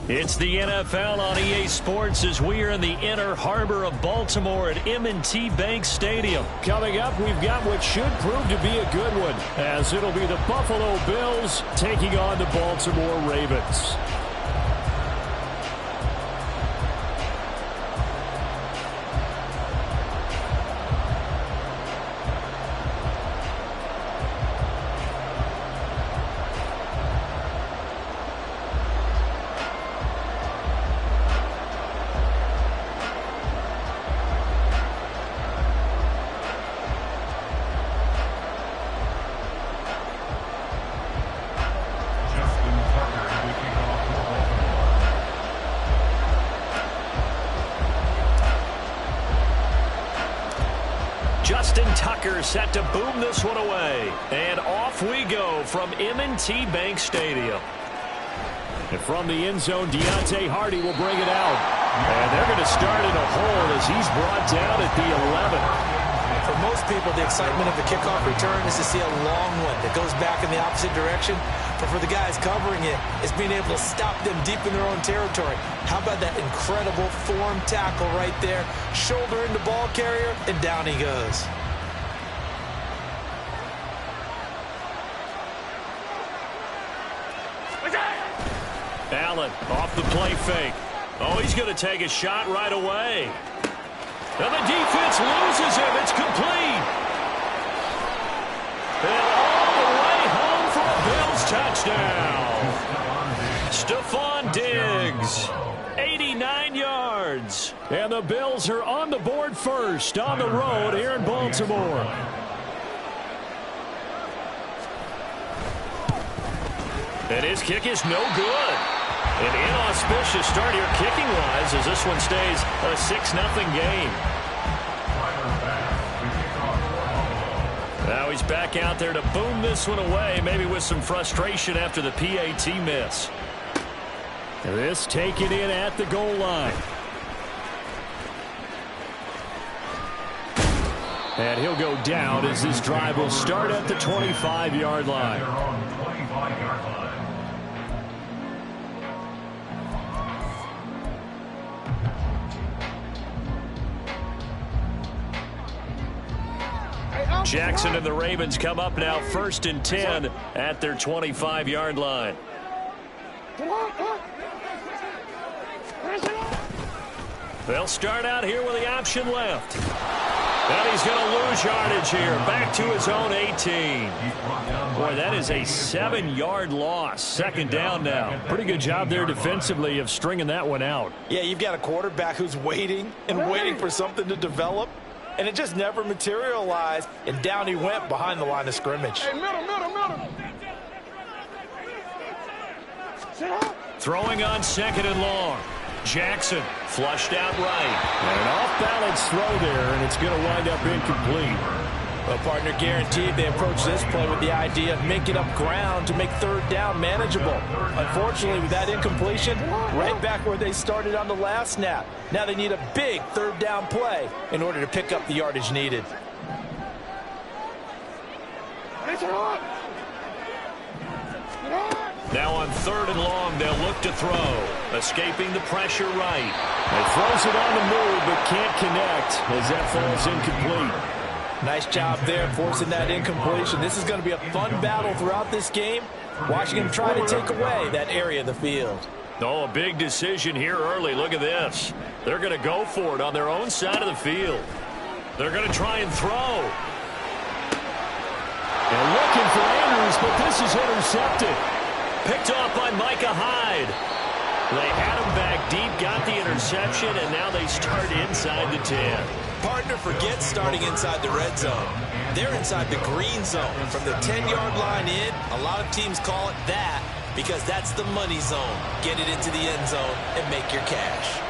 It's the NFL on EA Sports as we are in the inner harbor of Baltimore at M&T Bank Stadium. Coming up, we've got what should prove to be a good one, as it'll be the Buffalo Bills taking on the Baltimore Ravens. Set to boom this one away. And off we go from M&T Bank Stadium. And from the end zone, Deontay Hardy will bring it out. And they're going to start in a hole as he's brought down at the 11. For most people, the excitement of the kickoff return is to see a long one that goes back in the opposite direction. But for the guys covering it, it's being able to stop them deep in their own territory. How about that incredible form tackle right there? Shoulder into ball carrier, and down he goes. Allen off the play fake. Oh, he's going to take a shot right away. And the defense loses him. It's complete. And all the way home for a Bills touchdown. Stephon Diggs, 89 yards. And the Bills are on the board first on the road here in Baltimore. And his kick is no good. An inauspicious start here kicking-wise as this one stays a 6-0 game. Now he's back out there to boom this one away, maybe with some frustration after the PAT miss. This taken in at the goal line. And he'll go down as this drive will start at the 25-yard line. Jackson and the Ravens come up now 1st and 10 at their 25-yard line. They'll start out here with the option left. And he's going to lose yardage here. Back to his own 18. Boy, that is a 7-yard loss. 2nd down now. Pretty good job there defensively of stringing that one out. Yeah, you've got a quarterback who's waiting and waiting for something to develop. And it just never materialized. And down he went behind the line of scrimmage. Hey, middle. Throwing on 2nd and long. Jackson flushed out right. And an off-balance throw there, and it's going to wind up incomplete. Well, partner, guaranteed they approach this play with the idea of making up ground to make 3rd down manageable. Unfortunately, with that incompletion, right back where they started on the last snap. Now they need a big 3rd down play in order to pick up the yardage needed. Now on 3rd and long, they'll look to throw. Escaping the pressure right. And throws it on the move, but can't connect as that falls incomplete. Nice job there forcing that incompletion. This is going to be a fun battle throughout this game. Watching him try to take away that area of the field. Oh, a big decision here early. Look at this. They're going to go for it on their own side of the field. They're going to try and throw. And looking for Andrews, but this is intercepted. Picked off by Micah Hyde. They had him back deep, got the interception, and now they start inside the 10. Partner, forget starting inside the red zone. They're inside the green zone. From the 10-yard line in, a lot of teams call it that because that's the money zone. Get it into the end zone and make your cash.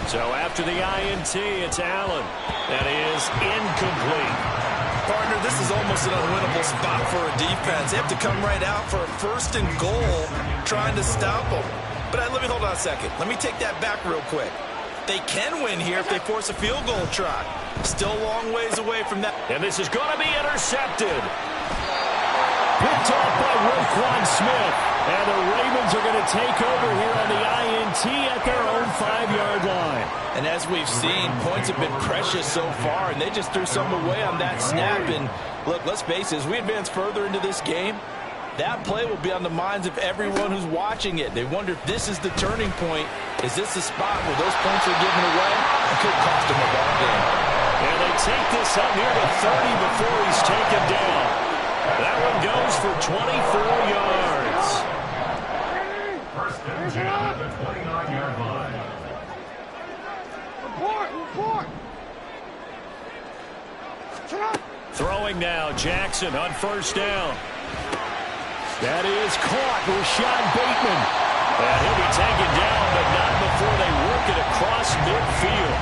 So after the INT, it's Allen. That is incomplete. Partner, this is almost an unwinnable spot for a defense. They have to come right out for a 1st and goal trying to stop them. But let me hold on a second. Let me take that back real quick. They can win here if they force a field goal try. Still a long ways away from that. And this is going to be intercepted. Picked off by Roquan Smith. And the Ravens are going to take over here on the INT at their own 5-yard line. And as we've seen, points have been precious so far, and they just threw some away on that snap. And look, let's face it, as we advance further into this game, that play will be on the minds of everyone who's watching it. They wonder if this is the turning point. Is this the spot where those points are given away? It could cost them a ball game. And they take this up near the 30 before he's taken down. That one goes for 24 yards. First and 10 at the 29-yard line. Report. Throwing now, Jackson on 1st down. That is caught with Sean Bateman. And he'll be taken down, but not before they work it across midfield.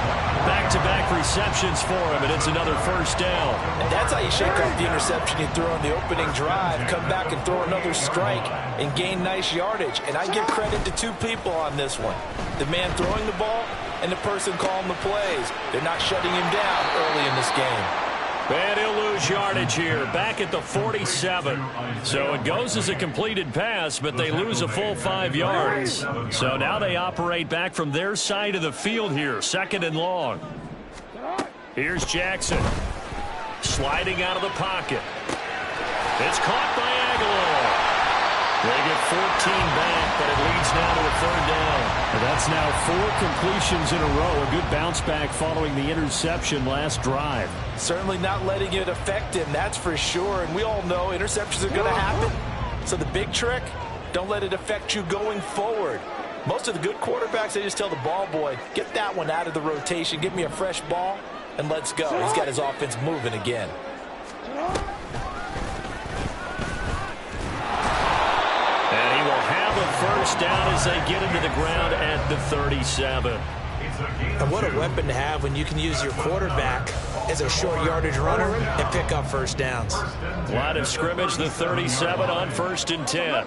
Back-to-back receptions for him, and it's another 1st down. And that's how you shake off the interception you threw on the opening drive. Come back and throw another strike and gain nice yardage. And I give credit to 2 people on this one. The man throwing the ball and the person calling the plays. They're not shutting him down early in this game. And he'll lose yardage here, back at the 47. So it goes as a completed pass, but they lose a full 5 yards. So now they operate back from their side of the field here, 2nd and long. Here's Jackson, sliding out of the pocket. It's caught by Aguilar. They get 14 back, but it leads now to a 3rd down. Well, that's now 4 completions in a row. A good bounce back following the interception last drive. Certainly not letting it affect him, that's for sure. And we all know interceptions are going to happen. So the big trick, don't let it affect you going forward. Most of the good quarterbacks, they just tell the ball boy, get that one out of the rotation, give me a fresh ball, and let's go. He's got his offense moving again. And he will have a 1st down as they get into the ground at the 37. And what a weapon to have when you can use your quarterback as a short yardage runner and pick up 1st downs. Line of scrimmage, the 37 on 1st and 10.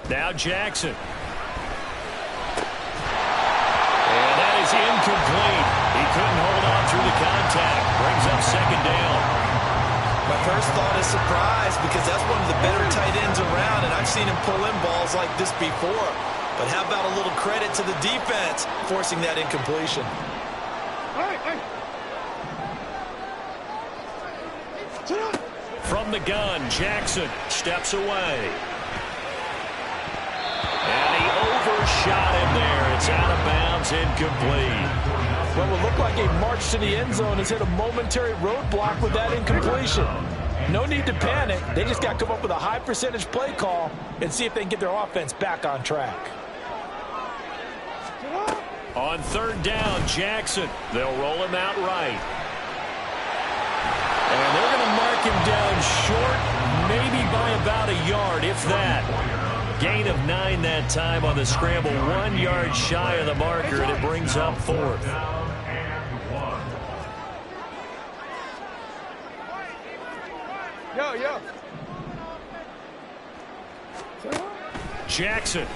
Now Jackson. second down. My first thought is surprise because that's one of the better tight ends around, and I've seen him pull in balls like this before. But how about a little credit to the defense forcing that incompletion? From the gun, Jackson steps away. And he overshot him there. It's out of bounds, incomplete. What will look like a march to the end zone has hit a momentary roadblock with that incompletion. No need to panic. They just got to come up with a high percentage play call and see if they can get their offense back on track. On third down, Jackson. They'll roll him out right. And they're going to mark him down short, maybe by about a yard, if that. Gain of 9 that time on the scramble. 1 yard shy of the marker, and it brings up fourth. Yo. Jackson.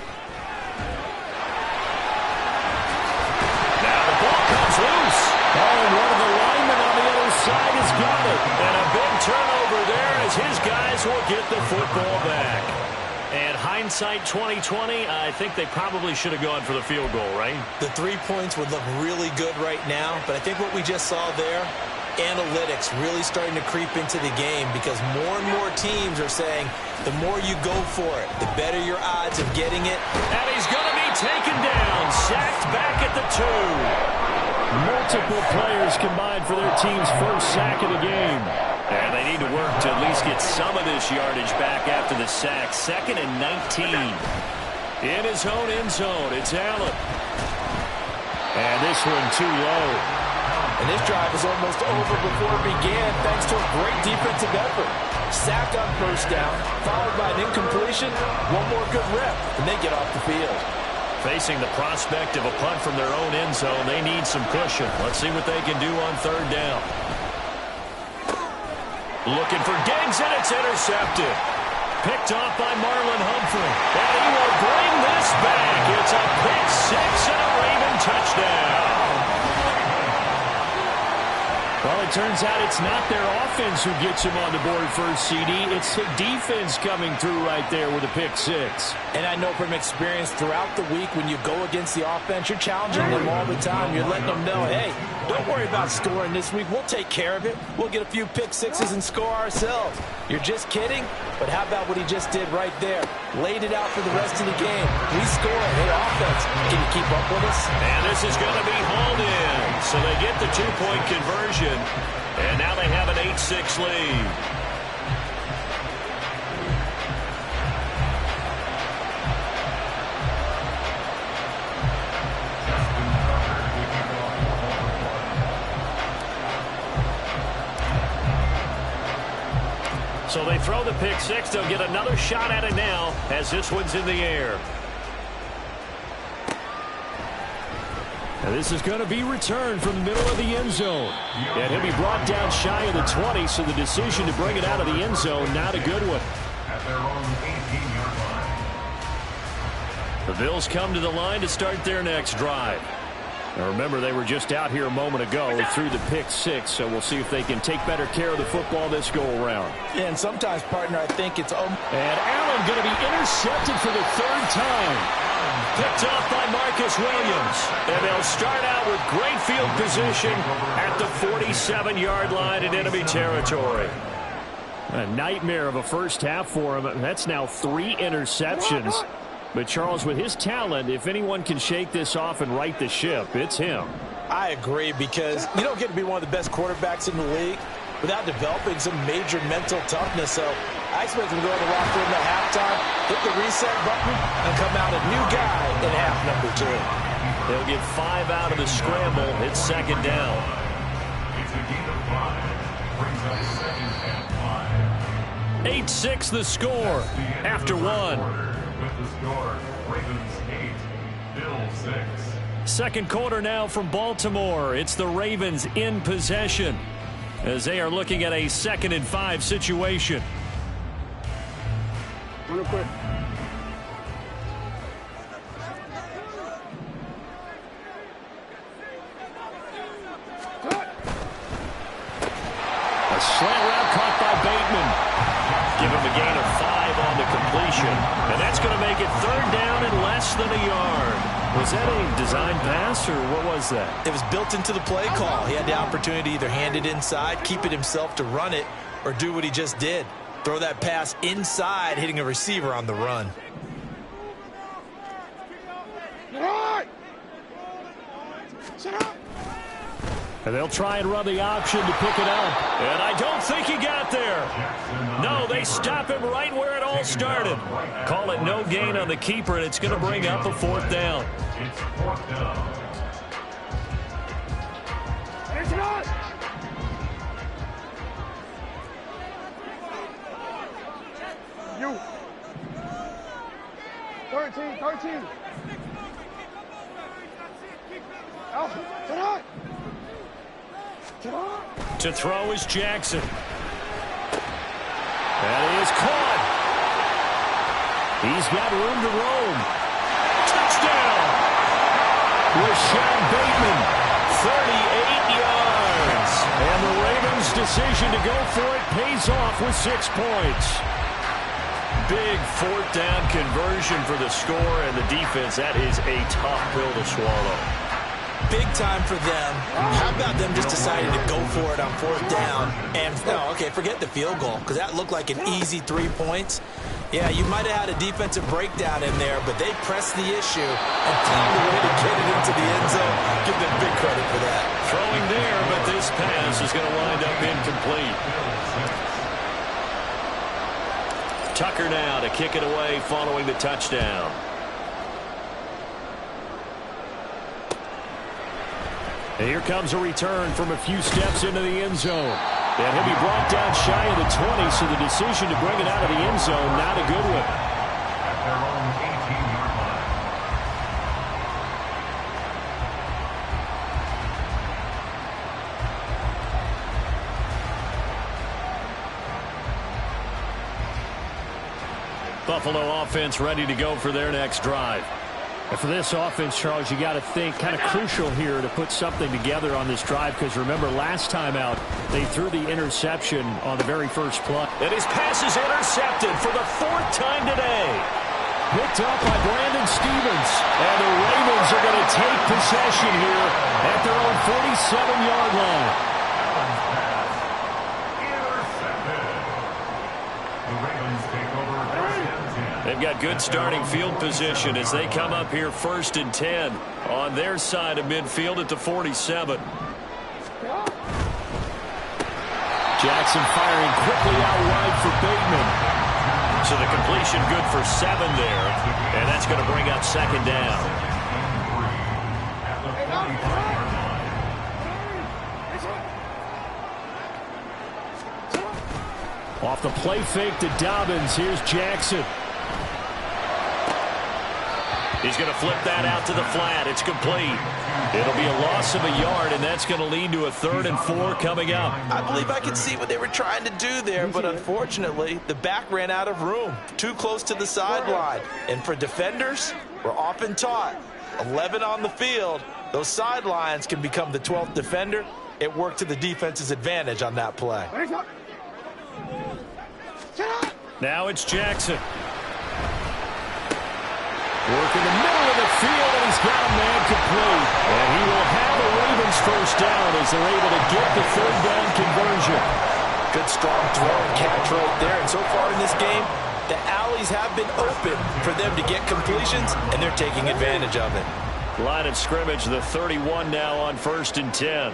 Now the ball comes loose. Oh, one of the linemen on the other side has got it. And a big turnover there as his guys will get the football back. And hindsight 2020, I think they probably should have gone for the field goal, right? The 3 points would look really good right now, but I think what we just saw there, analytics really starting to creep into the game because more and more teams are saying the more you go for it, the better your odds of getting it. And he's going to be taken down, sacked back at the 2. Multiple players combined for their team's first sack of the game. And they need to work to at least get some of this yardage back after the sack. 2nd and 19. In his own end zone, it's Allen. And this one too low. And this drive is almost over before it began thanks to a great defensive effort. Sack on first down, followed by an incompletion. One more good rep, and they get off the field. Facing the prospect of a punt from their own end zone, they need some cushion. Let's see what they can do on third down. Looking for Diggs, and it's intercepted. Picked off by Marlon Humphrey. And he will bring this back. It's a pick 6 and a Raven touchdown. Well, it turns out it's not their offense who gets him on the board first, CD. It's the defense coming through right there with a pick 6. And I know from experience throughout the week when you go against the offense, you're challenging them all the time. You're letting them know, hey, don't worry about scoring this week. We'll take care of it. We'll get a few pick 6s and score ourselves. You're just kidding? But how about what he just did right there? Laid it out for the rest of the game. We score. Hey, offense, can you keep up with us? And this is going to be hauled in. So they get the 2-point conversion. And now they have an 8-6 lead. So they throw the pick 6. They'll get another shot at it now as this one's in the air. And this is going to be returned from the middle of the end zone. And he'll be brought down shy of the 20, so the decision to bring it out of the end zone, not a good one. At their own 18-yard line. The Bills come to the line to start their next drive. Now remember, they were just out here a moment ago through the pick 6, so we'll see if they can take better care of the football this go-around. Yeah, and sometimes, partner, I think it's... And Allen going to be intercepted for the 3rd time. Picked off by Marcus Williams. And they'll start out with great field position at the 47-yard line in enemy territory. A nightmare of a first half for him. That's now 3 interceptions. But, Charles, with his talent, if anyone can shake this off and right the ship, it's him. I agree, because you don't get to be one of the best quarterbacks in the league without developing some major mental toughness. So I expect him to go to the locker room at halftime, hit the reset button, and come out a new guy in half number 2. They'll get 5 out of the scramble. It's 2nd down. It's a gain of 5. Brings up 2nd and 5. 8-6 the score after 1. With the score, Ravens 8, Bills 6. Second quarter now from Baltimore. It's the Ravens in possession as they are looking at a 2nd and 5 situation. Real quick. give him a gain of 5 on the completion. And that's going to make it 3rd down and less than a yard. Was that a design pass, or what was that? It was built into the play call. He had the opportunity to either hand it inside, keep it himself to run it, or do what he just did. Throw that pass inside, hitting a receiver on the run. And they'll try and run the option to pick it up. And I don't think he got there. No, they stop him right where it all started. Call it no gain on the keeper, and it's going to bring up a 4th down. It's 4th down. You. 13. Alpha, get on. To throw is Jackson. That is caught. He's got room to roam. Touchdown! Rashawn Bateman, 38 yards. And the Ravens' decision to go for it pays off with 6 points. Big 4th down conversion for the score, and the defense, that is a tough pill to swallow. Big time for them. How about them just deciding to go for it on 4th down? And, no, okay, forget the field goal, because that looked like an easy 3 points. Yeah, you might have had a defensive breakdown in there, but they pressed the issue and found a way to get it into the end zone. Give them big credit for that. Throwing there, but this pass is going to wind up incomplete. Tucker now to kick it away following the touchdown. And here comes a return from a few steps into the end zone. And he'll be brought down shy of the 20, so the decision to bring it out of the end zone, not a good one. At their own 18-yard line. Buffalo offense ready to go for their next drive. And for this offense, Charles, you got to think kind of crucial here to put something together on this drive, because remember last time out they threw the interception on the very first play. And his pass is intercepted for the 4th time today. Picked up by Brandon Stevens. And the Ravens are going to take possession here at their own 47-yard line. Intercepted. The Ravens take over first and 10. They've got good starting field position as they come up here 1st and 10 on their side of midfield at the 47. Jackson firing quickly out wide for Bateman. So the completion good for 7 there, and that's going to bring up 2nd down. At the 45-yard line. Off the play fake to Dobbins, here's Jackson. He's going to flip that out to the flat. It's complete. It'll be a loss of a yard, and that's going to lead to a 3rd and 4 coming up. I believe I can see what they were trying to do there, but unfortunately, the back ran out of room. Too close to the sideline. And for defenders, we're often taught, 11 on the field, those sidelines can become the 12th defender. It worked to the defense's advantage on that play. Now it's Jackson. Work in the middle of the field, and he's got a man complete. And he will have a Ravens 1st down as they're able to get the 3rd down conversion. Good strong throw and catch right there. And so far in this game, the alleys have been open for them to get completions, and they're taking advantage of it. Line of scrimmage, the 31 now on 1st and 10.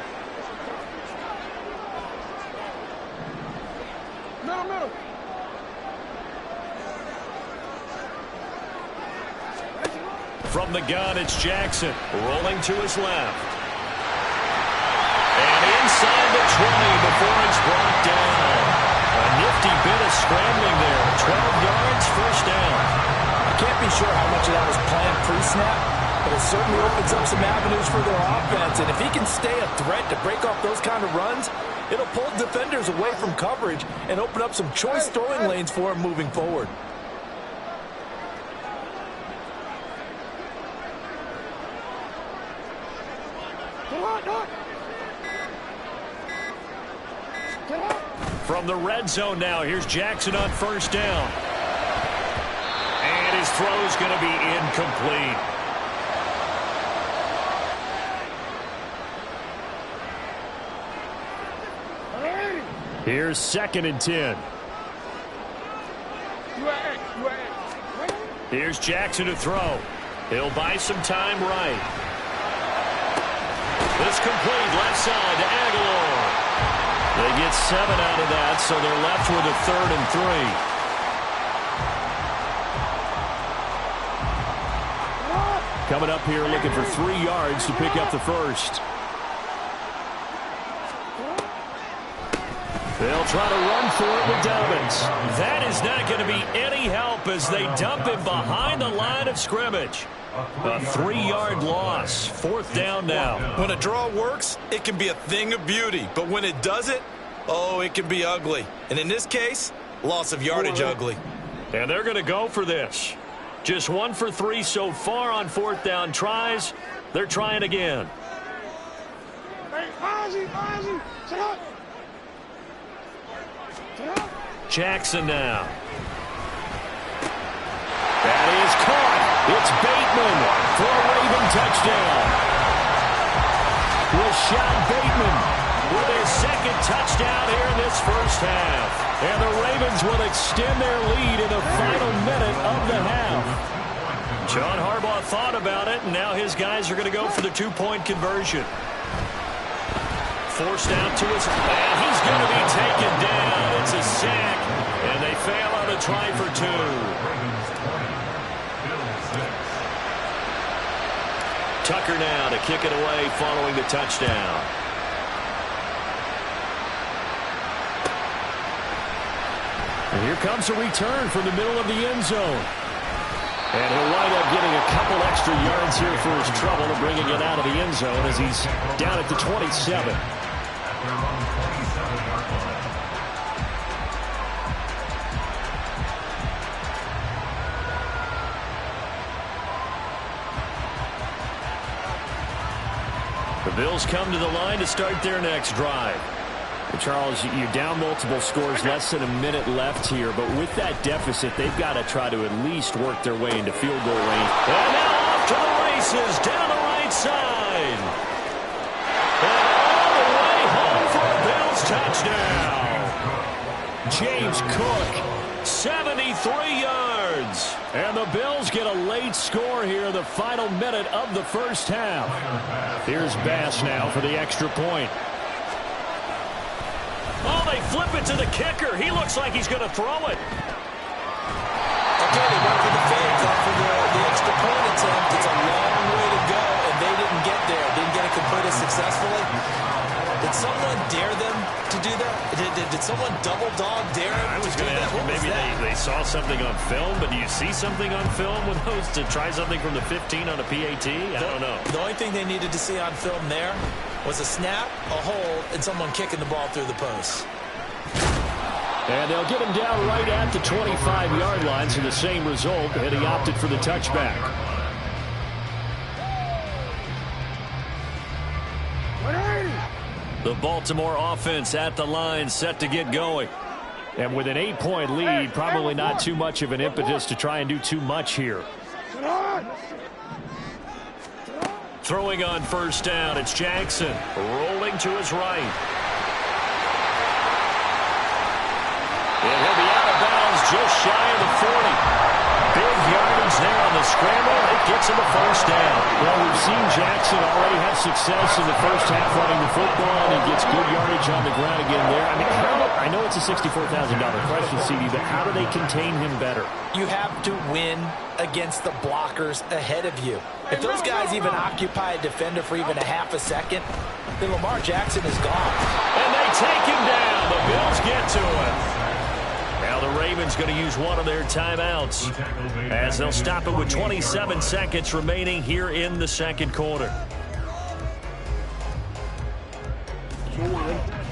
Middle. From the gun, it's Jackson rolling to his left. And inside the 20 before it's brought down. A nifty bit of scrambling there. 12 yards, 1st down. I can't be sure how much of that was planned pre-snap, but it certainly opens up some avenues for their offense. And if he can stay a threat to break off those kind of runs, it'll pull defenders away from coverage and open up some choice throwing lanes for him moving forward. Get on. From the red zone now, here's Jackson on first down. And his throw's going to be incomplete. Here's 2nd and 10. Here's Jackson to throw. He'll buy some time right. It's complete left side to Aguilar. They get 7 out of that, so they're left with a 3rd and 3. Coming up here looking for 3 yards to pick up the first. They'll try to run for it with Dobbins. That is not going to be any help as they dump him behind the line of scrimmage. A 3-yard loss. 4th down now. When a draw works, it can be a thing of beauty. But when it doesn't, oh, it can be ugly. And in this case, loss of yardage ugly. And they're going to go for this. Just 1 for 3 so far on 4th down tries. They're trying again. Jackson now. That is caught. It's Bateman for a Raven touchdown. Rashad Bateman with his 2nd touchdown here in this first half. And the Ravens will extend their lead in the final minute of the half. John Harbaugh thought about it, and now his guys are going to go for the 2-point conversion. Forced out to his, and he's going to be taken down. It's a sack, and they fail on a try for 2. Tucker now to kick it away following the touchdown. And here comes a return from the middle of the end zone. And he'll wind up getting a couple extra yards here for his trouble and bringing it out of the end zone as he's down at the 27. The Bills come to the line to start their next drive. And Charles, you're down multiple scores, less than a minute left here. But with that deficit, they've got to try to at least work their way into field goal range. And now off to the races down the right side. And all the way home for a Bills touchdown. James Cook, 73 yards. and the Bills get a late score here in the final minute of the first half. Here's Bass now for the extra point. Oh, they flip it to the kicker. He looks like he's going to throw it. Okay, they went for the fake, got for the extra point attempt. It's a long way to go, and they didn't get there. Didn't get it completed successfully. Did someone dare them to do that? Did someone double dog dare them? I was going to ask, maybe they saw something on film, but do you see something on film with those to try something from the 15 on a PAT? I don't know. The only thing they needed to see on film there was a snap, a hold, and someone kicking the ball through the post. And they'll get him down right at the 25-yard line, so the same result, and he opted for the touchback. The Baltimore offense at the line, set to get going. And with an 8-point lead, probably not too much of an impetus to try and do too much here. Throwing on first down, it's Jackson, rolling to his right. And he'll be out of bounds just shy of the 40. Big yardage there on the scramble. It gets him a first down. Well, we've seen Jackson already have success in the first half running the football, and he gets good yardage on the ground again there. I mean, I know it's a $64,000 question, CD, but how do they contain him better? You have to win against the blockers ahead of you. If those guys even occupy a defender for even a half a second, then Lamar Jackson is gone. And they take him down. The Bills get to him. Now the Ravens going to use one of their timeouts as they'll stop it with 27 seconds remaining here in the second quarter.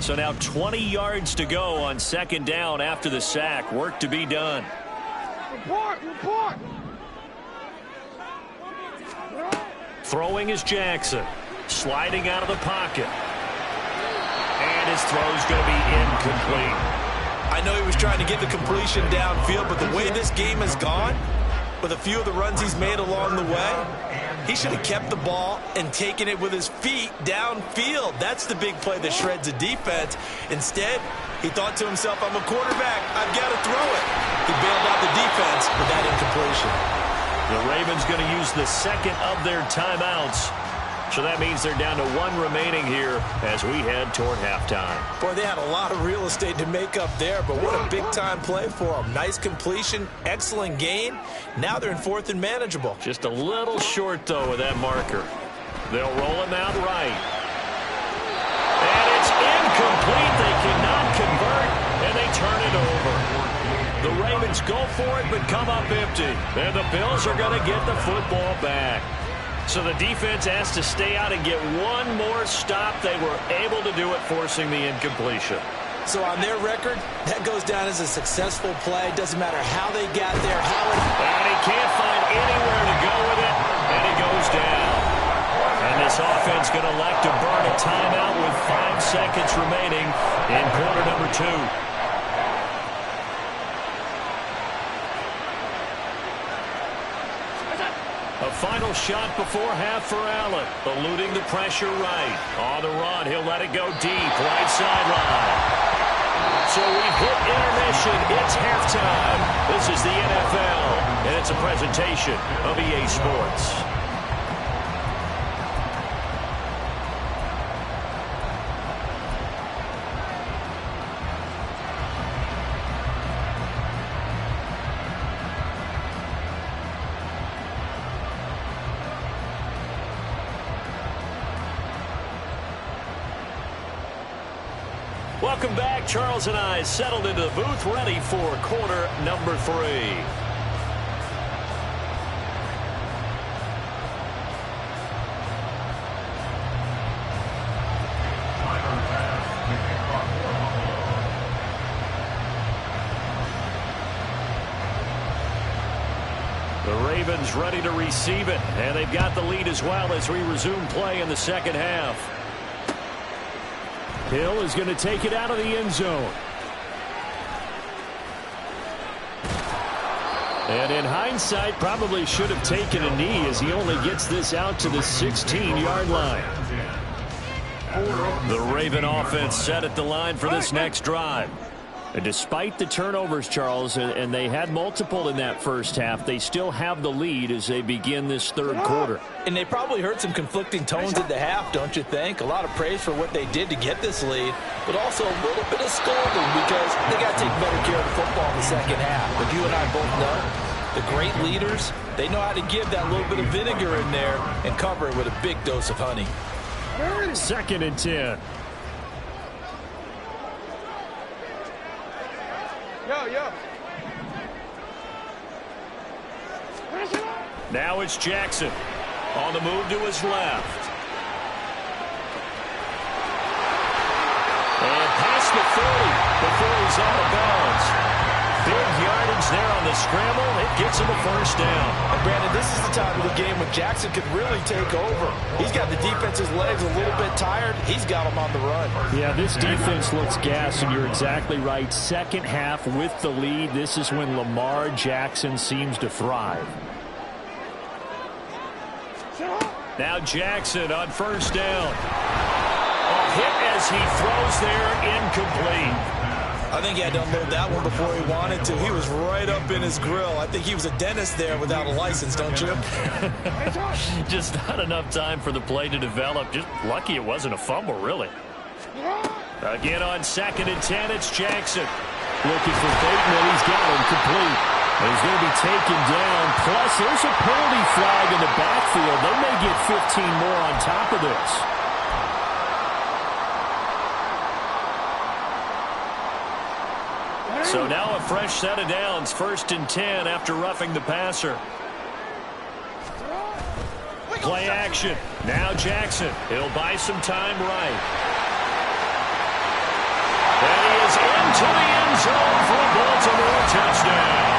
So now 20 yards to go on second down after the sack. Work to be done. Report! Throwing is Jackson. Sliding out of the pocket. And his throw's going to be incomplete. I know he was trying to get the completion downfield, but the way this game has gone, with a few of the runs he's made along the way, he should have kept the ball and taken it with his feet downfield. That's the big play that shreds a defense. Instead, he thought to himself, I'm a quarterback, I've got to throw it. He bailed out the defense with that incompletion. The Ravens going to use the second of their timeouts. So that means they're down to one remaining here as we head toward halftime. Boy, they had a lot of real estate to make up there, but what a big-time play for them. Nice completion, excellent gain. Now they're in fourth and manageable. Just a little short, though, with that marker. They'll roll him out right. And it's incomplete. They cannot convert, and they turn it over. The Ravens go for it, but come up empty. And the Bills are going to get the football back. So the defense has to stay out and get one more stop. They were able to do it, forcing the incompletion. So on their record, that goes down as a successful play. Doesn't matter how they got there, And he can't find anywhere to go with it, and he goes down. And this offense going to elect to burn a timeout with 5 seconds remaining in quarter number 2. A final shot before half for Allen. Eluding the pressure right. On the run, he'll let it go deep. Right sideline. So we've hit intermission. It's halftime. This is the NFL, and it's a presentation of EA Sports. Welcome back. Charles and I settled into the booth, ready for quarter number 3. The Ravens ready to receive it, and they've got the lead as well as we resume play in the second half. Hill is going to take it out of the end zone. And in hindsight, probably should have taken a knee as he only gets this out to the 16-yard line. The Raven offense set at the line for this next drive. And despite the turnovers, Charles, and they had multiple in that first half, they still have the lead as they begin this third quarter. And they probably heard some conflicting tones at the half, don't you think? A lot of praise for what they did to get this lead, but also a little bit of scolding because they got to take better care of the football in the second half. But you and I both know the great leaders, they know how to give that little bit of vinegar in there and cover it with a big dose of honey. 2nd and 10. Yo. Now it's Jackson on the move to his left. And past the 40 before he's out of bounds. Big yardage there on the scramble. It gets him a first down. And Brandon, this is the time of the game when Jackson could really take over. He's got the defense's legs a little bit tired. He's got them on the run. Yeah, this defense looks gassed, and you're exactly right. Second half with the lead. This is when Lamar Jackson seems to thrive. Now Jackson on first down. A hit as he throws there, incomplete. I think he had to unload that one before he wanted to. He was right up in his grill. I think he was a dentist there without a license, don't you? Just not enough time for the play to develop. Just lucky it wasn't a fumble, really. Again on 2nd and 10, it's Jackson. Looking for Bateman. He's got him complete. And he's going to be taken down. Plus, there's a penalty flag in the backfield. They may get 15 more on top of this. So now a fresh set of downs. 1st and 10 after roughing the passer. Play action. Now Jackson. He'll buy some time right. And he is into the end zone for a Baltimore touchdown.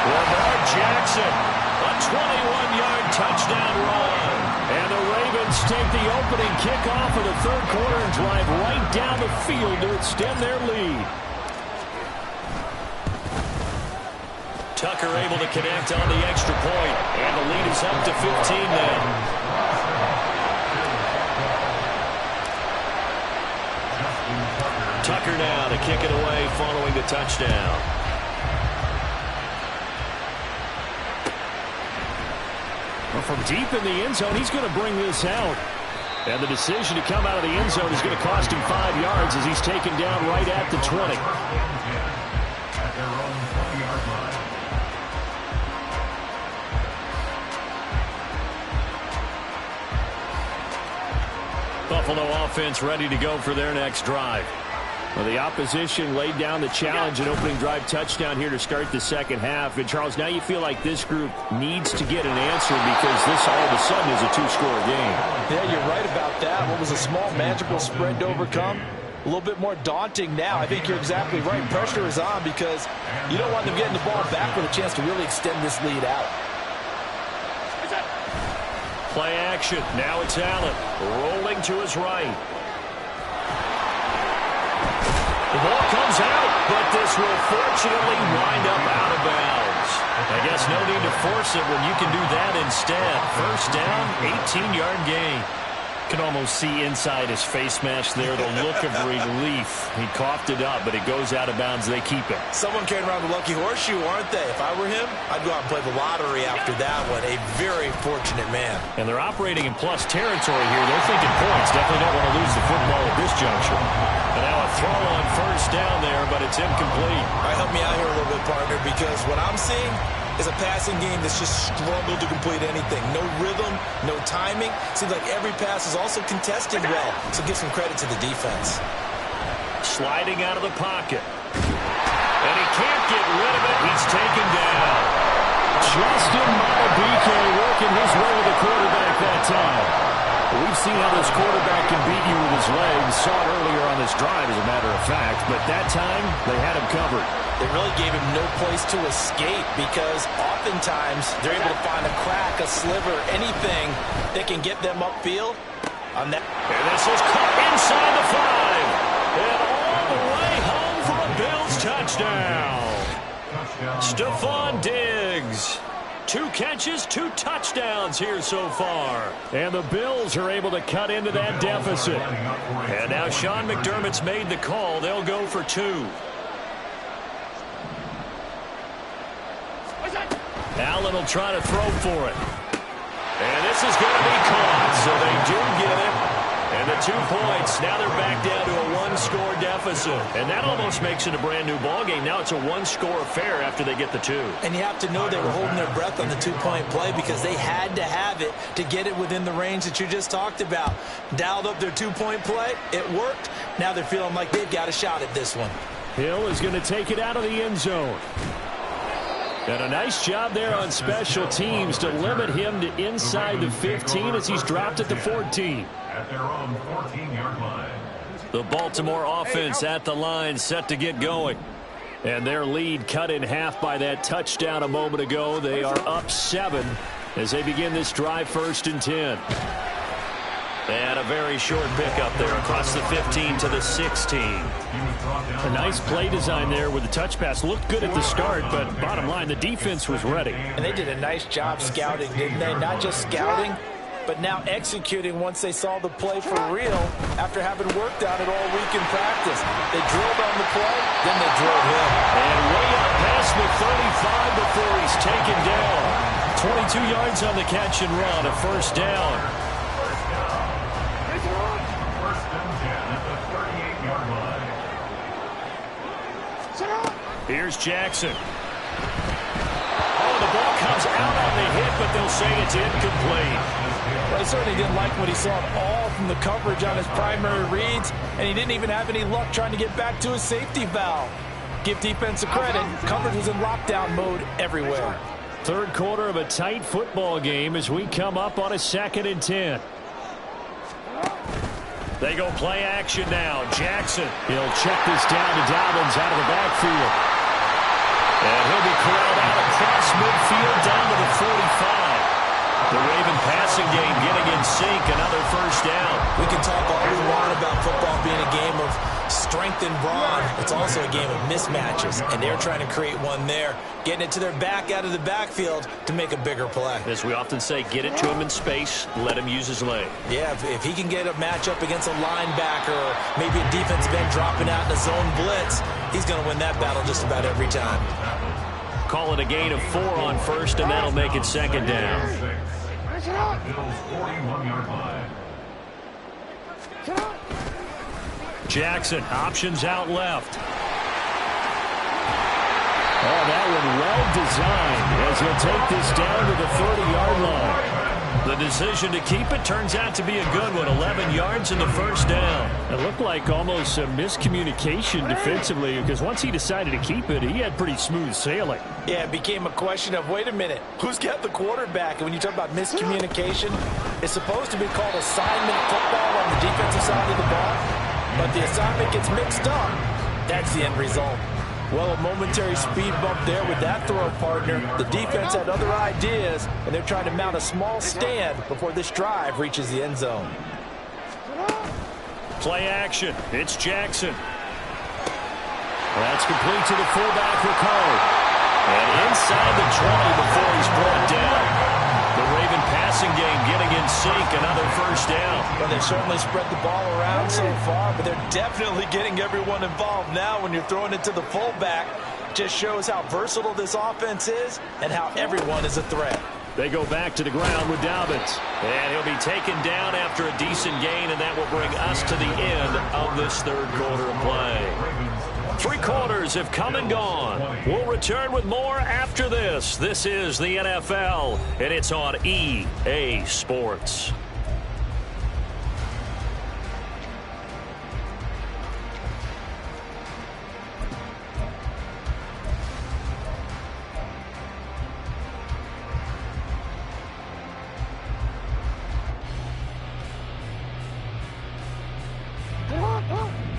Lamar Jackson, a 21-yard touchdown run. And the Ravens take the opening kickoff of the third quarter and drive right down the field to extend their lead. Tucker able to connect on the extra point, and the lead is up to 15 now. Tucker now to kick it away following the touchdown. Well, from deep in the end zone, he's going to bring this out. And the decision to come out of the end zone is going to cost him 5 yards as he's taken down right at the 20. At their own 20-yard line. Buffalo offense ready to go for their next drive. Well, the opposition laid down the challenge and opening drive touchdown here to start the second half. And, Charles, now you feel like this group needs to get an answer because this all of a sudden is a two-score game. Yeah, you're right about that. What was a small, manageable spread to overcome? A little bit more daunting now. I think you're exactly right. Pressure is on because you don't want them getting the ball back with a chance to really extend this lead out. Play action. Now it's Allen rolling to his right. The ball comes out, but this will fortunately wind up out of bounds. I guess no need to force it when you can do that instead. First down, 18-yard gain. Can almost see inside his face mask there, the look of relief. He coughed it up, but it goes out of bounds. They keep it. Someone carrying around the lucky horseshoe, aren't they? If I were him, I'd go out and play the lottery after that one. A very fortunate man. And they're operating in plus territory here. They're thinking points. Definitely don't want to lose the football at this juncture. And now a throw on first down there, but it's incomplete. All right, help me out here a little bit, partner, because what I'm seeing is a passing game that's just struggled to complete anything. No rhythm, no timing. Seems like every pass is also contested well, so give some credit to the defense. Sliding out of the pocket. And he can't get rid of it. He's taken down. Justin Madubuike working his way to the quarterback that time. We've seen how this quarterback can beat you with his legs. Saw it earlier on this drive, as a matter of fact. But that time, they had him covered. They really gave him no place to escape because oftentimes they're able to find a crack, a sliver, anything that can get them upfield. On that. And this is caught inside the 5. And all the way home for a Bills touchdown. Stephon Diggs. 2 catches, 2 touchdowns here so far. And the Bills are able to cut into that deficit. And now Sean McDermott's made the call. They'll go for 2. Allen will try to throw for it. And this is going to be caught, so they do get it. And the 2 points, now they're back down to a 1-score deficit. And that almost makes it a brand-new ballgame. Now it's a 1-score affair after they get the 2. And you have to know they were holding their breath on the 2-point play because they had to have it to get it within the range that you just talked about. Dialed up their 2-point play. It worked. Now they're feeling like they've got a shot at this one. Hill is going to take it out of the end zone. And a nice job there on special teams to limit him to inside the 15 as he's dropped at the 14. At their own 14-yard line. The Baltimore offense at the line, set to get going. And their lead cut in half by that touchdown a moment ago. They are up 7 as they begin this drive, 1st and 10. And a very short pickup there across the 15 to the 16. A nice play design there with the touch pass. Looked good at the start, but bottom line, the defense was ready. And they did a nice job scouting, didn't they? Not just scouting, but now executing once they saw the play for real after having worked on it all week in practice. They drilled on the play, then they drilled him. And way up past the 35 before he's taken down. 22 yards on the catch and run, a 1st down. Here's Jackson. Oh, the ball comes out on the hit, but they'll say it's incomplete. Well, he certainly didn't like what he saw at all from the coverage on his primary reads, and he didn't even have any luck trying to get back to his safety valve. Give defense a credit. Coverage was in lockdown mode everywhere. Third quarter of a tight football game as we come up on a 2nd and 10. They go play action now. Jackson. He'll check this down to Dobbins out of the backfield. And he'll be corralled out across midfield down to the 45. The Raven passing game getting in sync, another first down. We can talk all we want about football being a game of strength and brawn. It's also a game of mismatches, and they're trying to create one there, getting it to their back out of the backfield to make a bigger play. As we often say, get it to him in space, let him use his leg. Yeah, if he can get a matchup against a linebacker or maybe a defensive end dropping out in a zone blitz, he's going to win that battle just about every time. Call it a gain of 4 on first, and that'll make it second down. Bills 41-yard line. Jackson, options out left. Oh, that one well designed as he'll take this down to the 30-yard line. The decision to keep it turns out to be a good one. 11 yards in the first down. It looked like almost a miscommunication defensively because once he decided to keep it, he had pretty smooth sailing. Yeah, it became a question of, wait a minute, who's got the quarterback? And when you talk about miscommunication, it's supposed to be called assignment football on the defensive side of the ball, but the assignment gets mixed up. That's the end result. Well, a momentary speed bump there with that throw partner. The defense had other ideas, and they're trying to mount a small stand before this drive reaches the end zone. Play action. It's Jackson. That's complete to the fullback, Ricard. And inside the 20 before he's brought down. The Raven passing game getting in sync, another first down. Well, they've certainly spread the ball around so far, but they're definitely getting everyone involved now when you're throwing it to the fullback. Just shows how versatile this offense is and how everyone is a threat. They go back to the ground with Dobbins. And he'll be taken down after a decent gain, and that will bring us to the end of this third quarter of play. 3 quarters have come and gone. We'll return with more after this. This is the NFL, and it's on EA Sports.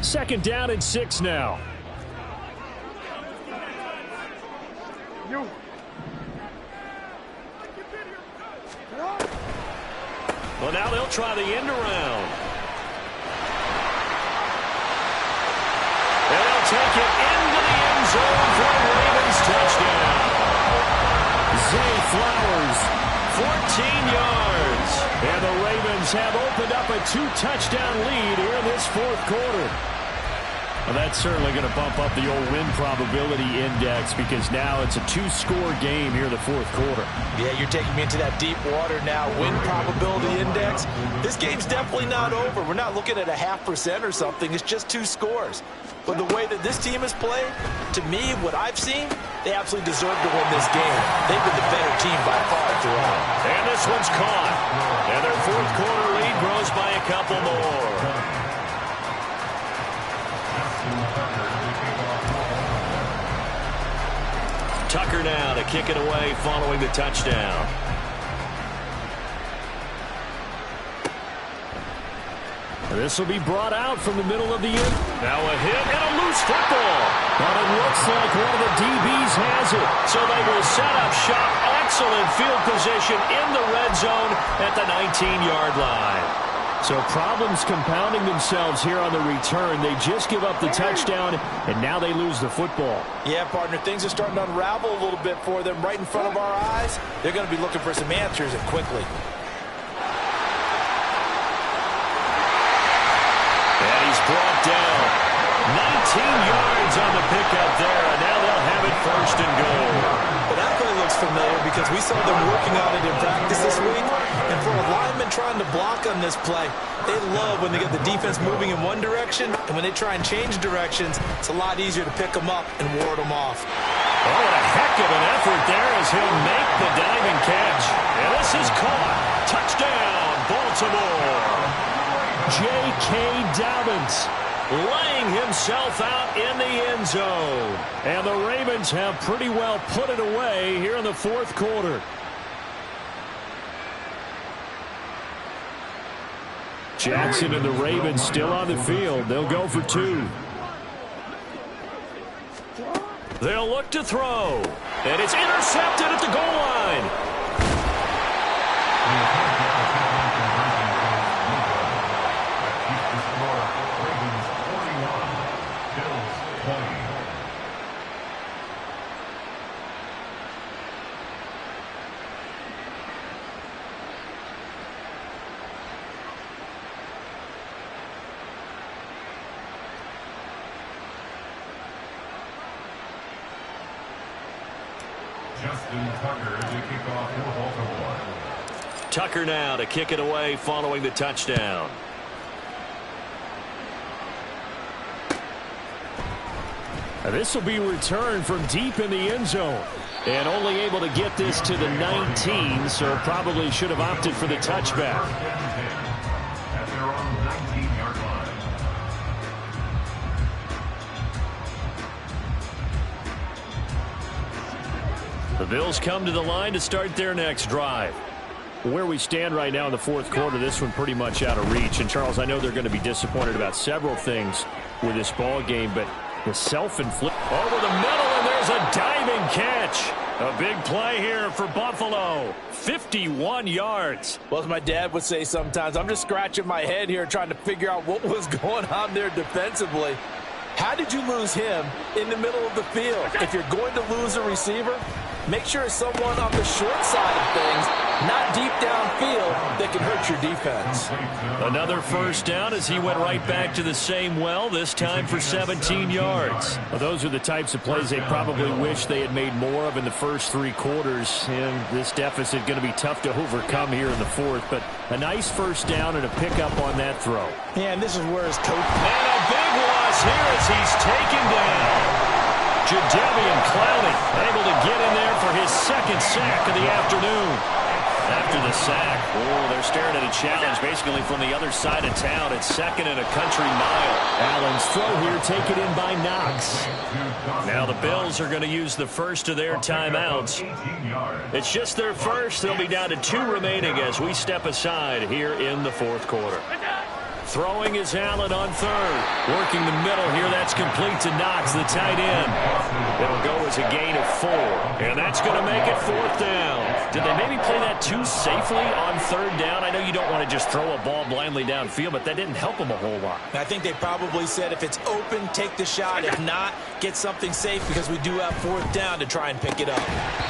Second down and 6 now. Well, now they'll try the end around. And they'll take it into the end zone for a Ravens touchdown. Zay Flowers, 14 yards. and the Ravens have opened up a 2-touchdown lead here in this fourth quarter. Well, that's certainly going to bump up the old win probability index because now it's a 2-score game here in the fourth quarter. Yeah, you're taking me into that deep water now. Win probability index. This game's definitely not over. We're not looking at a 0.5% or something. It's just 2 scores. But the way that this team has played, to me, what I've seen, they absolutely deserve to win this game. They've been the better team by far throughout. And this one's caught. And their fourth quarter lead grows by a couple more. Tucker now to kick it away following the touchdown. This will be brought out from the middle of the end. Now a hit and a loose football. But it looks like one of the DBs has it. So they will set up shop. Excellent field position in the red zone at the 19-yard line. So problems compounding themselves here on the return. They just give up the touchdown, and now they lose the football. Yeah, partner, things are starting to unravel a little bit for them right in front of our eyes. They're going to be looking for some answers, and quickly. And he's brought down. 19 yards on the pickup there, and now they'll have it first and goal. But that play looks familiar because we saw them working on it in practice this week. And for a lineman trying to block on this play, they love when they get the defense moving in one direction, and when they try and change directions, it's a lot easier to pick them up and ward them off. Oh, what a heck of an effort there as he'll make the diving catch. And this is caught. Touchdown, Baltimore. J.K. Dobbins laying himself out in the end zone. And the Ravens have pretty well put it away here in the fourth quarter. Jackson and the Ravens still on the field. They'll go for 2. They'll look to throw. And it's intercepted at the goal line. Justin Tucker to kick off for Baltimore. Tucker now to kick it away following the touchdown. This will be returned from deep in the end zone. And only able to get this to the 19, so probably should have opted for the touchback. At their own 19-yard line. The Bills come to the line to start their next drive. Where we stand right now in the fourth quarter, this one pretty much out of reach. And, Charles, I know they're going to be disappointed about several things with this ball game, but the self-inflict over the middle, and there's a diving catch. A big play here for Buffalo. 51 yards. Well, as my dad would say sometimes, I'm just scratching my head here trying to figure out what was going on there defensively. How did you lose him in the middle of the field? If you're going to lose a receiver, make sure it's someone on the short side of things, not deep downfield, that can hurt your defense. Another first down as he went right back to the same well, this time for 17 yards. Well, those are the types of plays they probably wish they had made more of in the first three quarters. And this deficit going to be tough to overcome here in the fourth. But a nice first down and a pickup on that throw. Yeah, and this is where his coach... And a big loss here as he's taken down. Jadeveon Clowney able to get in there for his second sack of the afternoon. After the sack, they're staring at a challenge basically from the other side of town. It's second and a country mile. Allen's throw here taken in by Knox. Now the Bills are going to use the first of their timeouts. It's just their first. They'll be down to 2 remaining as we step aside here in the fourth quarter. Throwing is Allen on third. Working the middle here. That's complete to Knox, the tight end. It'll go as a gain of 4. And that's going to make it fourth down. Did they maybe play that too safely on third down? I know you don't want to just throw a ball blindly downfield, but that didn't help them a whole lot. I think they probably said if it's open, take the shot. If not, get something safe because we do have fourth down to try and pick it up.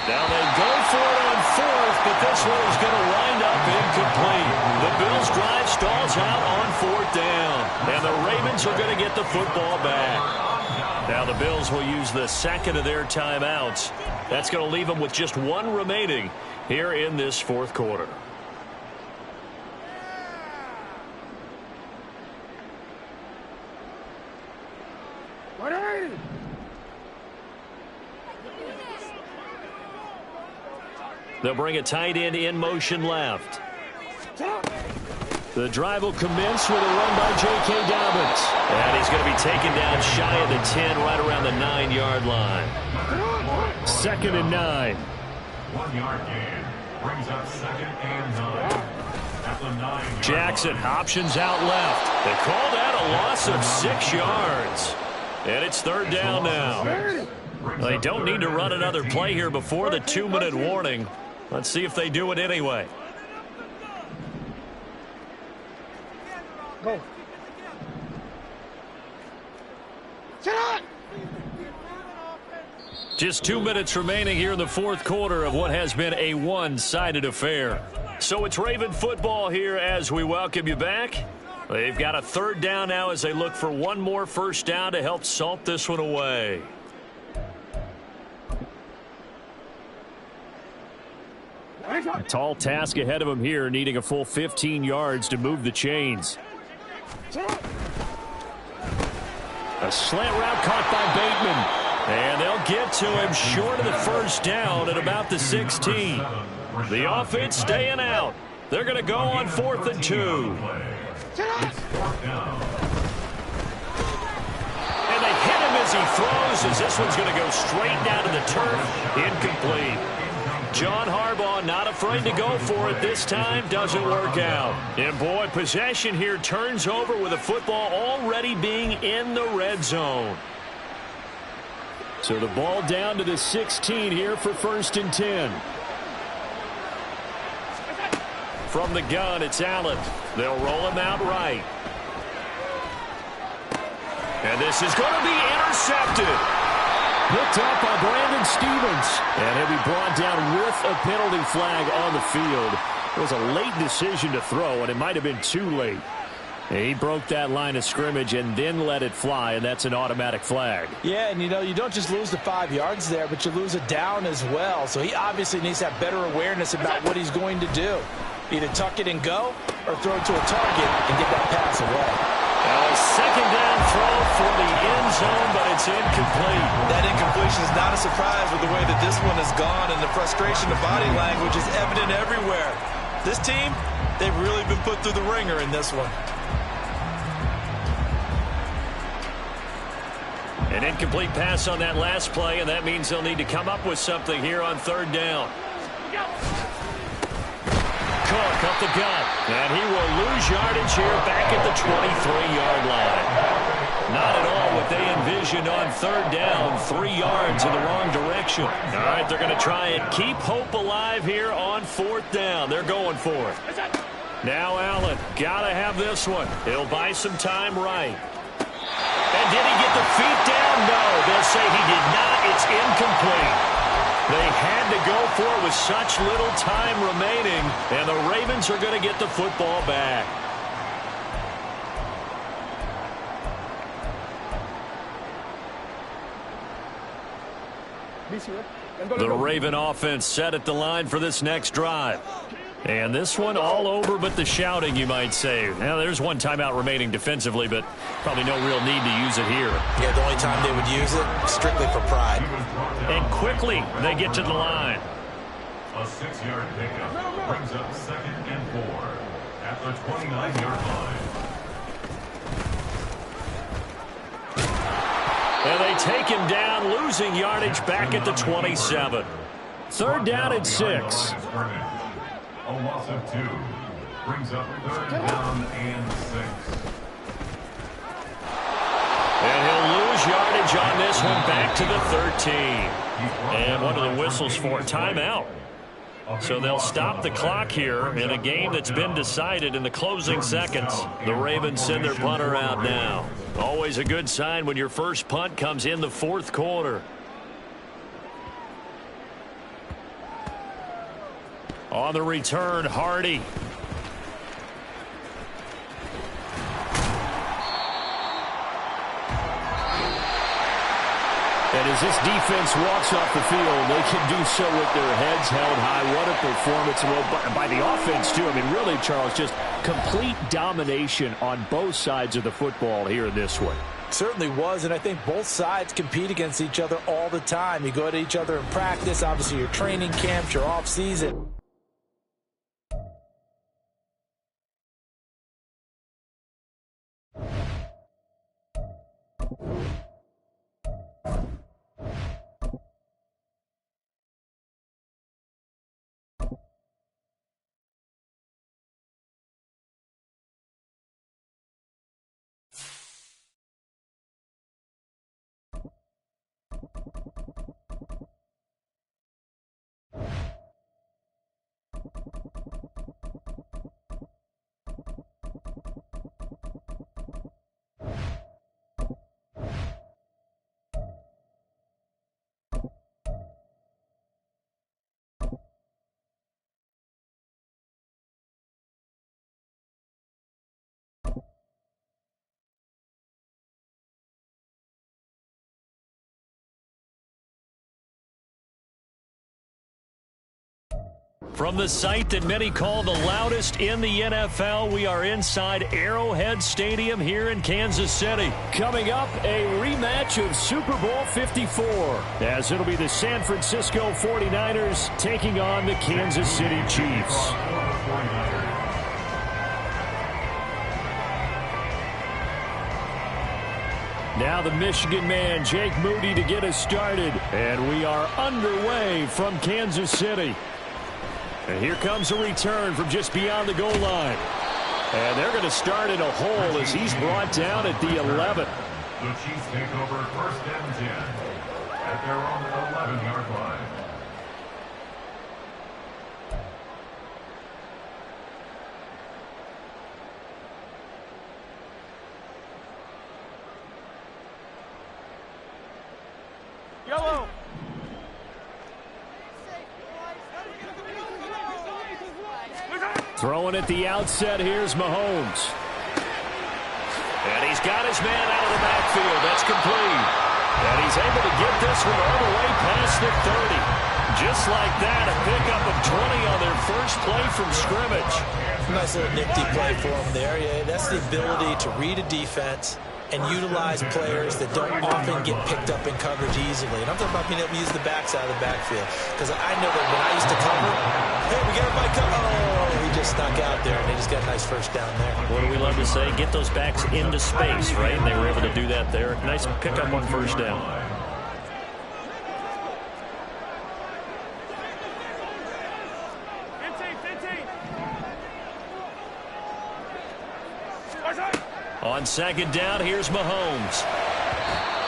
Now they go for it on fourth, but this one is going to wind up incomplete. The Bills drive stalls out on fourth down, and the Ravens are going to get the football back. Now the Bills will use the second of their timeouts. That's going to leave them with just 1 remaining here in this fourth quarter. They'll bring a tight end in motion left. The drive will commence with a run by J.K. Dobbins. And he's going to be taken down shy of the 10, right around the 9-yard line. 2nd and 9. 1-yard gain brings up 2nd and 9. At the 9-yard Jackson line. options out left. They call that a loss of 6 yards. And it's third down now. They don't need to run another play here before the 2-minute warning. Let's see if they do it anyway. Go. Shut Just 2 minutes remaining here in the fourth quarter of what has been a one-sided affair. So it's Raven football here as we welcome you back. They've got a third down now as they look for one more first down to help salt this one away. A tall task ahead of him here, needing a full 15 yards to move the chains. A slant route caught by Bateman. And they'll get to him short of the first down at about the 16. The offense staying out. They're going to go on 4th and 2. And they hit him as he throws, as this one's going to go straight down to the turf. Incomplete. John Harbaugh not afraid to go for it this time. Doesn't work out. And boy, possession here turns over with the football already being in the red zone. So the ball down to the 16 here for 1st and 10. From the gun, it's Allen. They'll roll him out right. And this is going to be intercepted. Picked up by Brandon Stevens. And he'll be brought down with a penalty flag on the field. It was a late decision to throw, and it might have been too late. He broke that line of scrimmage and then let it fly, and that's an automatic flag. Yeah, and you know, you don't just lose the 5 yards there, but you lose a down as well. So he obviously needs to have better awareness about what he's going to do. Either tuck it and go or throw it to a target and get that pass away. Now a second down throw for the end zone, but it's incomplete. That incompletion is not a surprise with the way that this one has gone, and the frustration of body language is evident everywhere. This team, they've really been put through the ringer in this one. An incomplete pass on that last play, and that means they'll need to come up with something here on third down. Cook up the gut, and he will lose yardage here back at the 23-yard line. Not at all what they envisioned on third down, 3 yards in the wrong direction. All right, they're going to try and keep hope alive here on fourth down. They're going for it. Now Allen, got to have this one. He'll buy some time right. And did he get the feet down? No, they'll say he did not. It's incomplete. They had to go for it with such little time remaining, and the Ravens are going to get the football back. The Raven offense set at the line for this next drive. And this one all over but the shouting, you might say. Now, there's one timeout remaining defensively, but probably no real need to use it here. Yeah, the only time they would use it, strictly for pride. And quickly, they get to the line. A 6-yard pickup brings up 2nd and 4 at the 29-yard line. And they take him down, losing yardage back at the 27. Third down and 6. A loss of 2 brings up 3rd down and 6. And he'll lose yardage on this one back to the 13. And one of the whistles for timeout. So they'll stop the clock here in a game that's been decided in the closing seconds. The Ravens send their punter out now. Always a good sign when your first punt comes in the fourth quarter. On the return, Hardy. And as this defense walks off the field, they can do so with their heads held high. What a performance. Well, by the offense, too. I mean, really, Charles, just complete domination on both sides of the football here in this one. Certainly was, and I think both sides compete against each other all the time. You go at each other in practice, obviously your training camps, your off-season. From the site that many call the loudest in the NFL, we are inside Arrowhead Stadium here in Kansas City. Coming up, a rematch of Super Bowl 54, as it'll be the San Francisco 49ers taking on the Kansas City Chiefs. Now the Michigan man, Jake Moody, to get us started. And we are underway from Kansas City. And here comes a return from just beyond the goal line. And they're going to start in a hole as he's brought down at the 11. The Chiefs take over 1st and 10 at their own 11-yard line. Yellow. Throwing at the outset, here's Mahomes. He's got his man out of the backfield. That's complete. And he's able to get this one all the way past the 30. Just like that, a pickup of 20 on their first play from scrimmage. Nice little nifty play for him there. Yeah, that's the ability to read a defense and utilize players that don't often get picked up in coverage easily. And I'm talking about being able to use the backs out of the backfield. Because I know that when I used to cover, hey, we got everybody covered. Oh, he just snuck out there, and they just got a nice first down there. What do we love to say? Get those backs into space, right? And they were able to do that there. Nice pickup on first down. 15. On second down, here's Mahomes.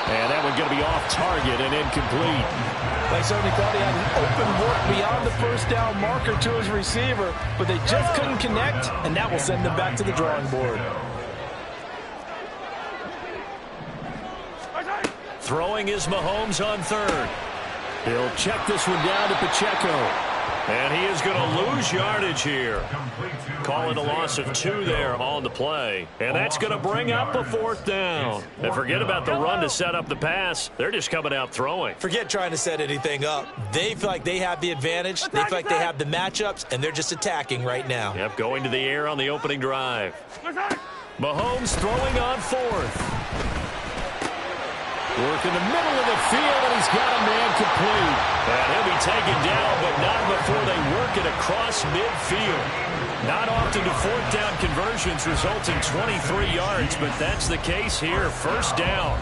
And that one going to be off target and incomplete. They certainly thought he had an open look beyond the first down marker to his receiver, but they just couldn't connect, and that will send them back to the drawing board. Throwing is Mahomes on third. He'll check this one down to Pacheco. And he is going to lose yardage here. Call it a loss of 2 there on the play. And that's going to bring up a 4th down. And forget about the run to set up the pass. They're just coming out throwing. Forget trying to set anything up. They feel like they have the advantage. They feel like they have the matchups, and they're just attacking right now. Yep, going to the air on the opening drive. Mahomes throwing on 4th. Work in the middle of the field, and he's got a man complete. And he'll be taken down, but not before they work it across midfield. Not often do 4th down conversions result in 23 yards, but that's the case here. First down.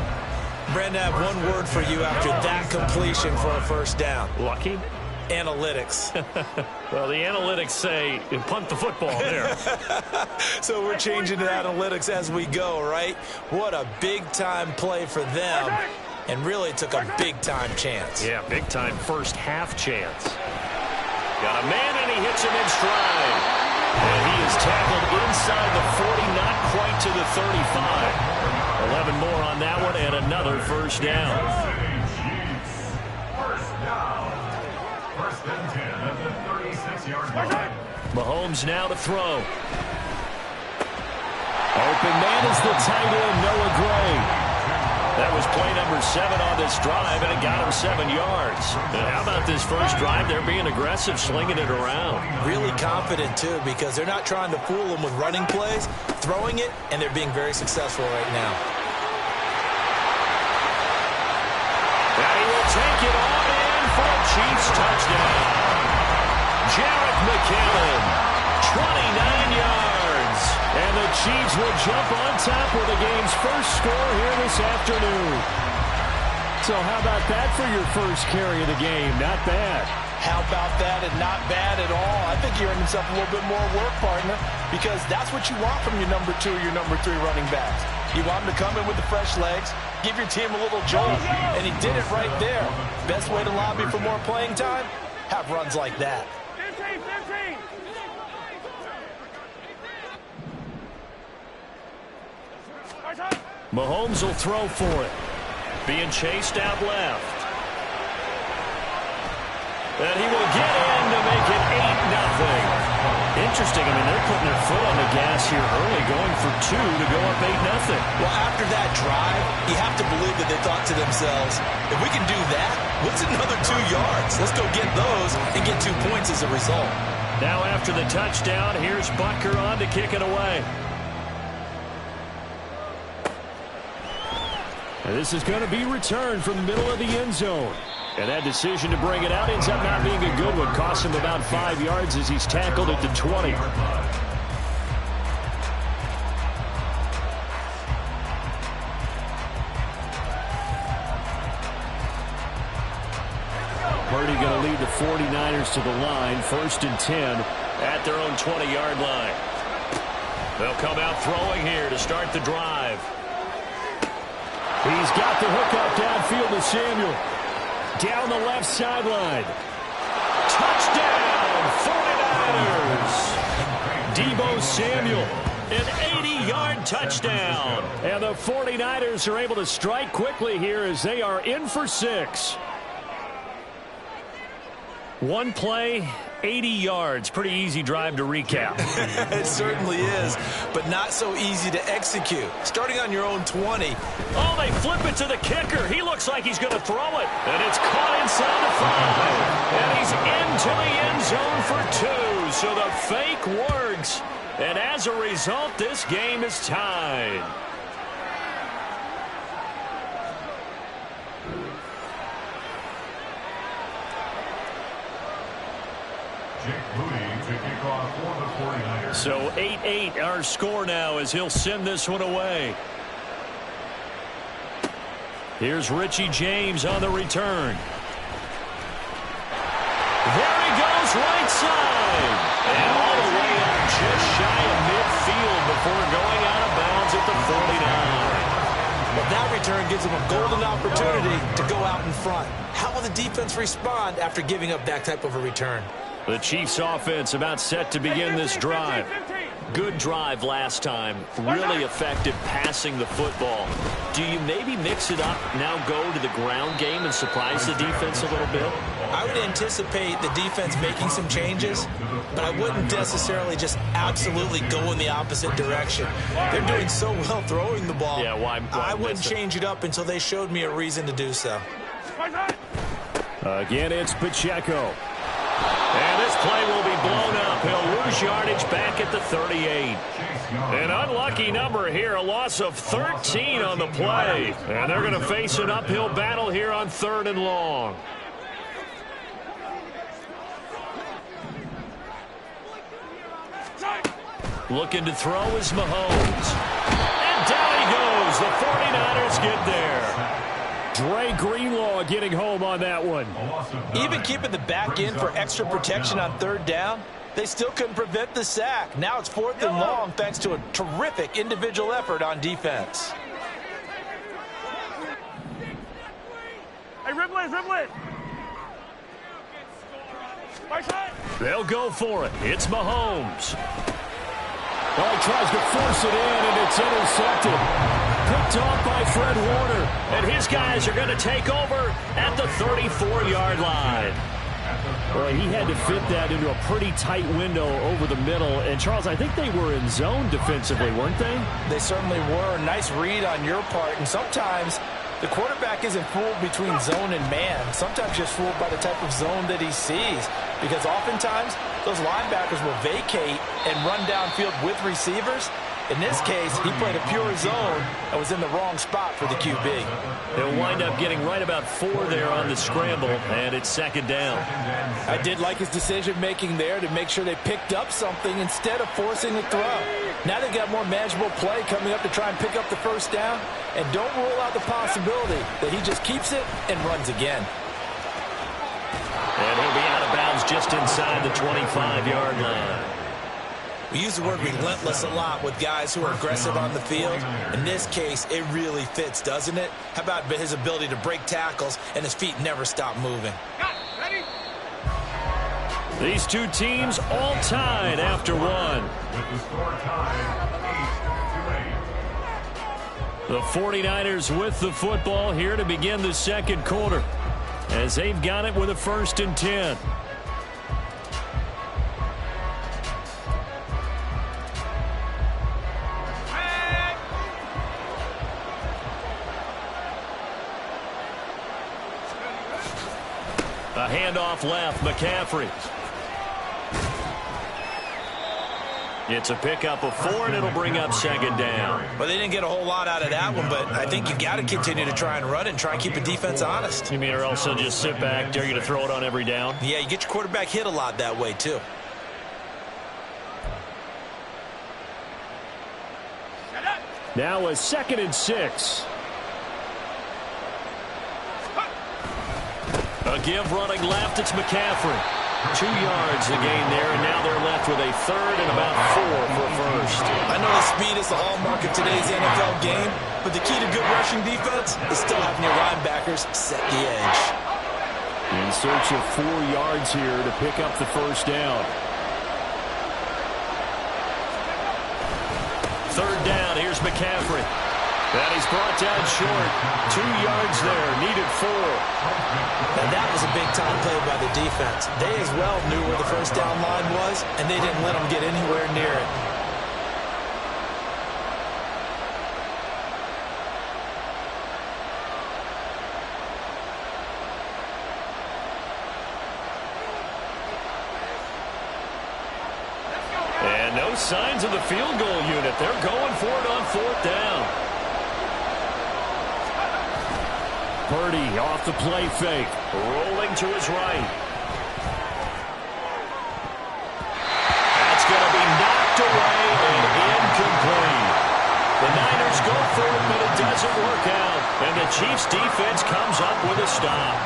Brandon, I have one word for you after that completion for a first down. Lucky? Analytics. Well, the analytics say punt the football there. So we're changing to analytics as we go, right? What a big-time play for them, and really took a big-time chance. Yeah, big-time first half chance. Got a man, and he hits him in stride. And he is tackled inside the 40, not quite to the 35. 11 more on that one, and another first down. Mahomes now to throw. Open man is the tight end, Noah Gray. That was play number 7 on this drive, and it got him 7 yards. And how about this first drive? They're being aggressive, slinging it around. Really confident, too, because they're not trying to fool them with running plays, throwing it, and they're being very successful right now. And he will take it on in for a Chiefs touchdown. Jarek McCallum, 29 yards. And the Chiefs will jump on top with the game's first score here this afternoon. So how about that for your first carry of the game? Not bad. How about that, and not bad at all. I think he earned himself a little bit more work, partner, because that's what you want from your number 2 or your number 3 running backs. You want him to come in with the fresh legs, give your team a little jolt, and he did it right there. Best way to lobby for more playing time? Have runs like that. 15. Mahomes will throw for it. Being chased out left. And he will get in to make it 8-0. Interesting. I mean, they're putting their foot on the gas here early, going for 2 to go up 8-0. Well, after that drive, you have to believe that they thought to themselves, if we can do that, what's another 2 yards? Let's go get those and get 2 points as a result. Now after the touchdown, here's Butker on to kick it away. And this is going to be returned from the middle of the end zone. And that decision to bring it out ends up not being a good one. Costs him about 5 yards as he's tackled at the 20. Purdy going to lead the 49ers to the line. 1st and 10 at their own 20-yard line. They'll come out throwing here to start the drive. He's got the hook up downfield to Samuel. Down the left sideline. Touchdown, 49ers. Deebo Samuel, an 80-yard touchdown. And the 49ers are able to strike quickly here as they are in for 6. One play, 80 yards. Pretty easy drive to recap. It certainly is, but not so easy to execute. Starting on your own 20. Oh, they flip it to the kicker. He looks like he's going to throw it. And it's caught inside the 5. And he's into the end zone for 2. So the fake works. And as a result, this game is tied. So 8-8 our score now as he'll send this one away. Here's Richie James on the return. There he goes, right side. And all the way up just shy of midfield before going out of bounds at the 49. But that return gives him a golden opportunity to go out in front. How will the defense respond after giving up that type of a return? The Chiefs offense about set to begin this drive. Good drive last time. Really effective passing the football. Do you maybe mix it up, now go to the ground game and surprise the defense a little bit? I would anticipate the defense making some changes, but I wouldn't necessarily just absolutely go in the opposite direction. They're doing so well throwing the ball. Yeah, why I wouldn't change it up until they showed me a reason to do so. Again, it's Pacheco. And this play will be blown up. He'll lose yardage back at the 38. An unlucky number here, a loss of 13 on the play. And they're going to face an uphill battle here on 3rd and long. Looking to throw is Mahomes. And down he goes. The 49ers get there. Dre Greenlaw getting home on that one. Even keeping the back end for extra protection on 3rd down, they still couldn't prevent the sack. Now it's 4th and long thanks to a terrific individual effort on defense. Hey, Ripley. They'll go for it. It's Mahomes. Oh, he tries to force it in, and it's intercepted. Picked off by Fred Warner. And his guys are going to take over at the 34-yard line. Well, he had to fit that into a pretty tight window over the middle. And, Charles, I think they were in zone defensively, weren't they? They certainly were. Nice read on your part. And sometimes the quarterback isn't fooled between zone and man. Sometimes just fooled by the type of zone that he sees. Because oftentimes those linebackers will vacate and run downfield with receivers. In this case, he played a pure zone and was in the wrong spot for the QB. They'll wind up getting right about 4 there on the scramble, and it's 2nd down. I did like his decision-making there to make sure they picked up something instead of forcing the throw. Now they got more manageable play coming up to try and pick up the 1st down, and don't rule out the possibility that he just keeps it and runs again. And he'll be out of bounds just inside the 25-yard line. We use the word relentless a lot with guys who are aggressive on the field. In this case, it really fits, doesn't it? How about his ability to break tackles and his feet never stop moving? These two teams all tied after one. With the score tied 8-8. The 49ers with the football here to begin the 2nd quarter, as they've got it with a 1st and 10. A handoff left, McCaffrey. It's a pickup of 4, and it'll bring up 2nd down. Well, they didn't get a whole lot out of that one, but I think you got to continue to try and run and try and keep the defense honest. You mean, or else they'll just sit back, dare you to throw it on every down? Yeah, you get your quarterback hit a lot that way, too. Now a 2nd and 6. A give running left, it's McCaffrey. 2 yards the gain there, and now they're left with a 3rd and about 4 for 1st. I know the speed is the hallmark of today's NFL game, but the key to good rushing defense is still having your linebackers set the edge. In search of 4 yards here to pick up the 1st down. 3rd down, here's McCaffrey. And he's brought down short. 2 yards there, needed 4. And that was a big-time play by the defense. They as well knew where the first down line was, and they didn't let them get anywhere near it. And no signs of the field goal unit. They're going for it on 4th down. Purdy off the play fake, rolling to his right. That's going to be knocked away and incomplete. The Niners go for it, but it doesn't work out. And the Chiefs defense comes up with a stop.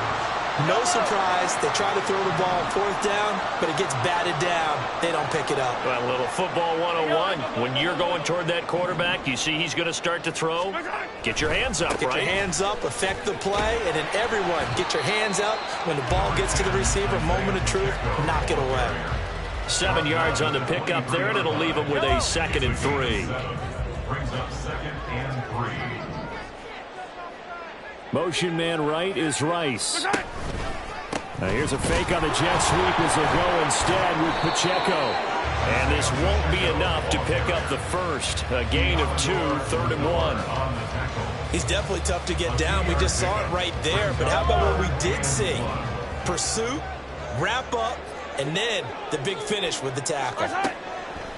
No surprise. They try to throw the ball on 4th down, but it gets batted down. They don't pick it up. Well, a little football 101. When you're going toward that quarterback, you see he's going to start to throw. Get your hands up, Get right? your hands up, affect the play, and then everyone get your hands up. When the ball gets to the receiver, moment of truth, knock it away. 7 yards on the pickup there, and it'll leave him with a 2nd and 3. Brings up 2nd and 3. Motion man right is Rice. Now here's a fake on the jet sweep as they go instead with Pacheco. And this won't be enough to pick up the first. A gain of 2, 3rd and 1. He's definitely tough to get down. We just saw it right there. But how about what we did see? Pursuit, wrap up, and then the big finish with the tackle.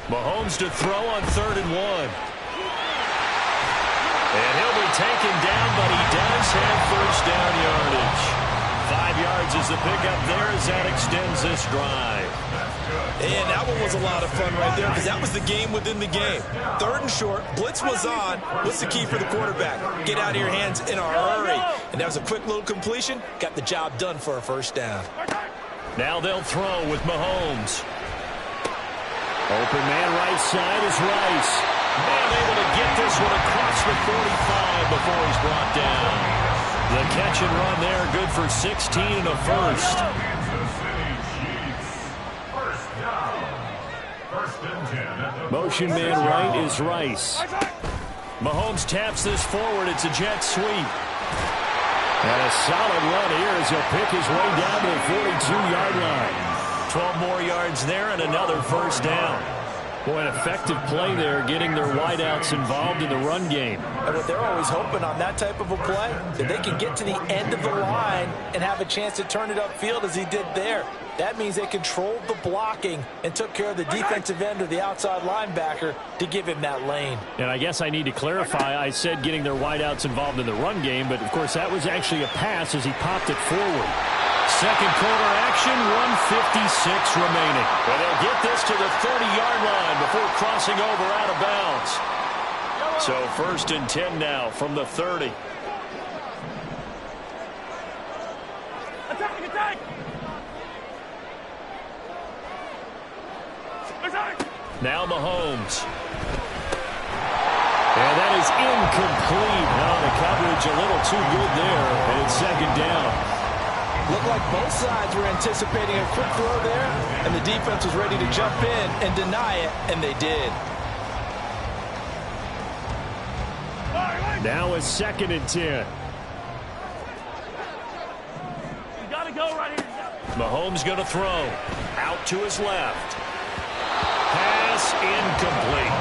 Mahomes to throw on 3rd and 1. And he'll be taken down, but he does have first down yardage. 5 yards is the pickup there as that extends this drive. And that one was a lot of fun right there because that was the game within the game. 3rd and short, blitz was on. What's the key for the quarterback? Get out of your hands in a hurry. And that was a quick little completion. Got the job done for a first down. Now they'll throw with Mahomes. Open man right side is Rice. And able to get this one across the 45 before he's brought down. The catch and run there, good for 16 and a first. Motion man right is Rice. Mahomes taps this forward. It's a jet sweep. And a solid run here as he'll pick his way down to the 42-yard line. 12 more yards there and another first down. Boy, an effective play there, getting their wideouts involved in the run game. And what they're always hoping on that type of a play, that they can get to the end of the line and have a chance to turn it upfield as he did there. That means they controlled the blocking and took care of the defensive end or the outside linebacker to give him that lane. And I guess I need to clarify, I said getting their wideouts involved in the run game, but of course that was actually a pass as he popped it forward. Second quarter action, 1:56 remaining. And they'll get this to the 30-yard line before crossing over out of bounds. So 1st and 10 now from the 30. Attack, attack! Attack! Now Mahomes. And that is incomplete. Now the coverage a little too good there, and it's 2nd down. Looked like both sides were anticipating a quick throw there, and the defense was ready to jump in and deny it, and they did. Now it's 2nd and 10. You gotta go right here. Mahomes going to throw. Out to his left. Pass incomplete.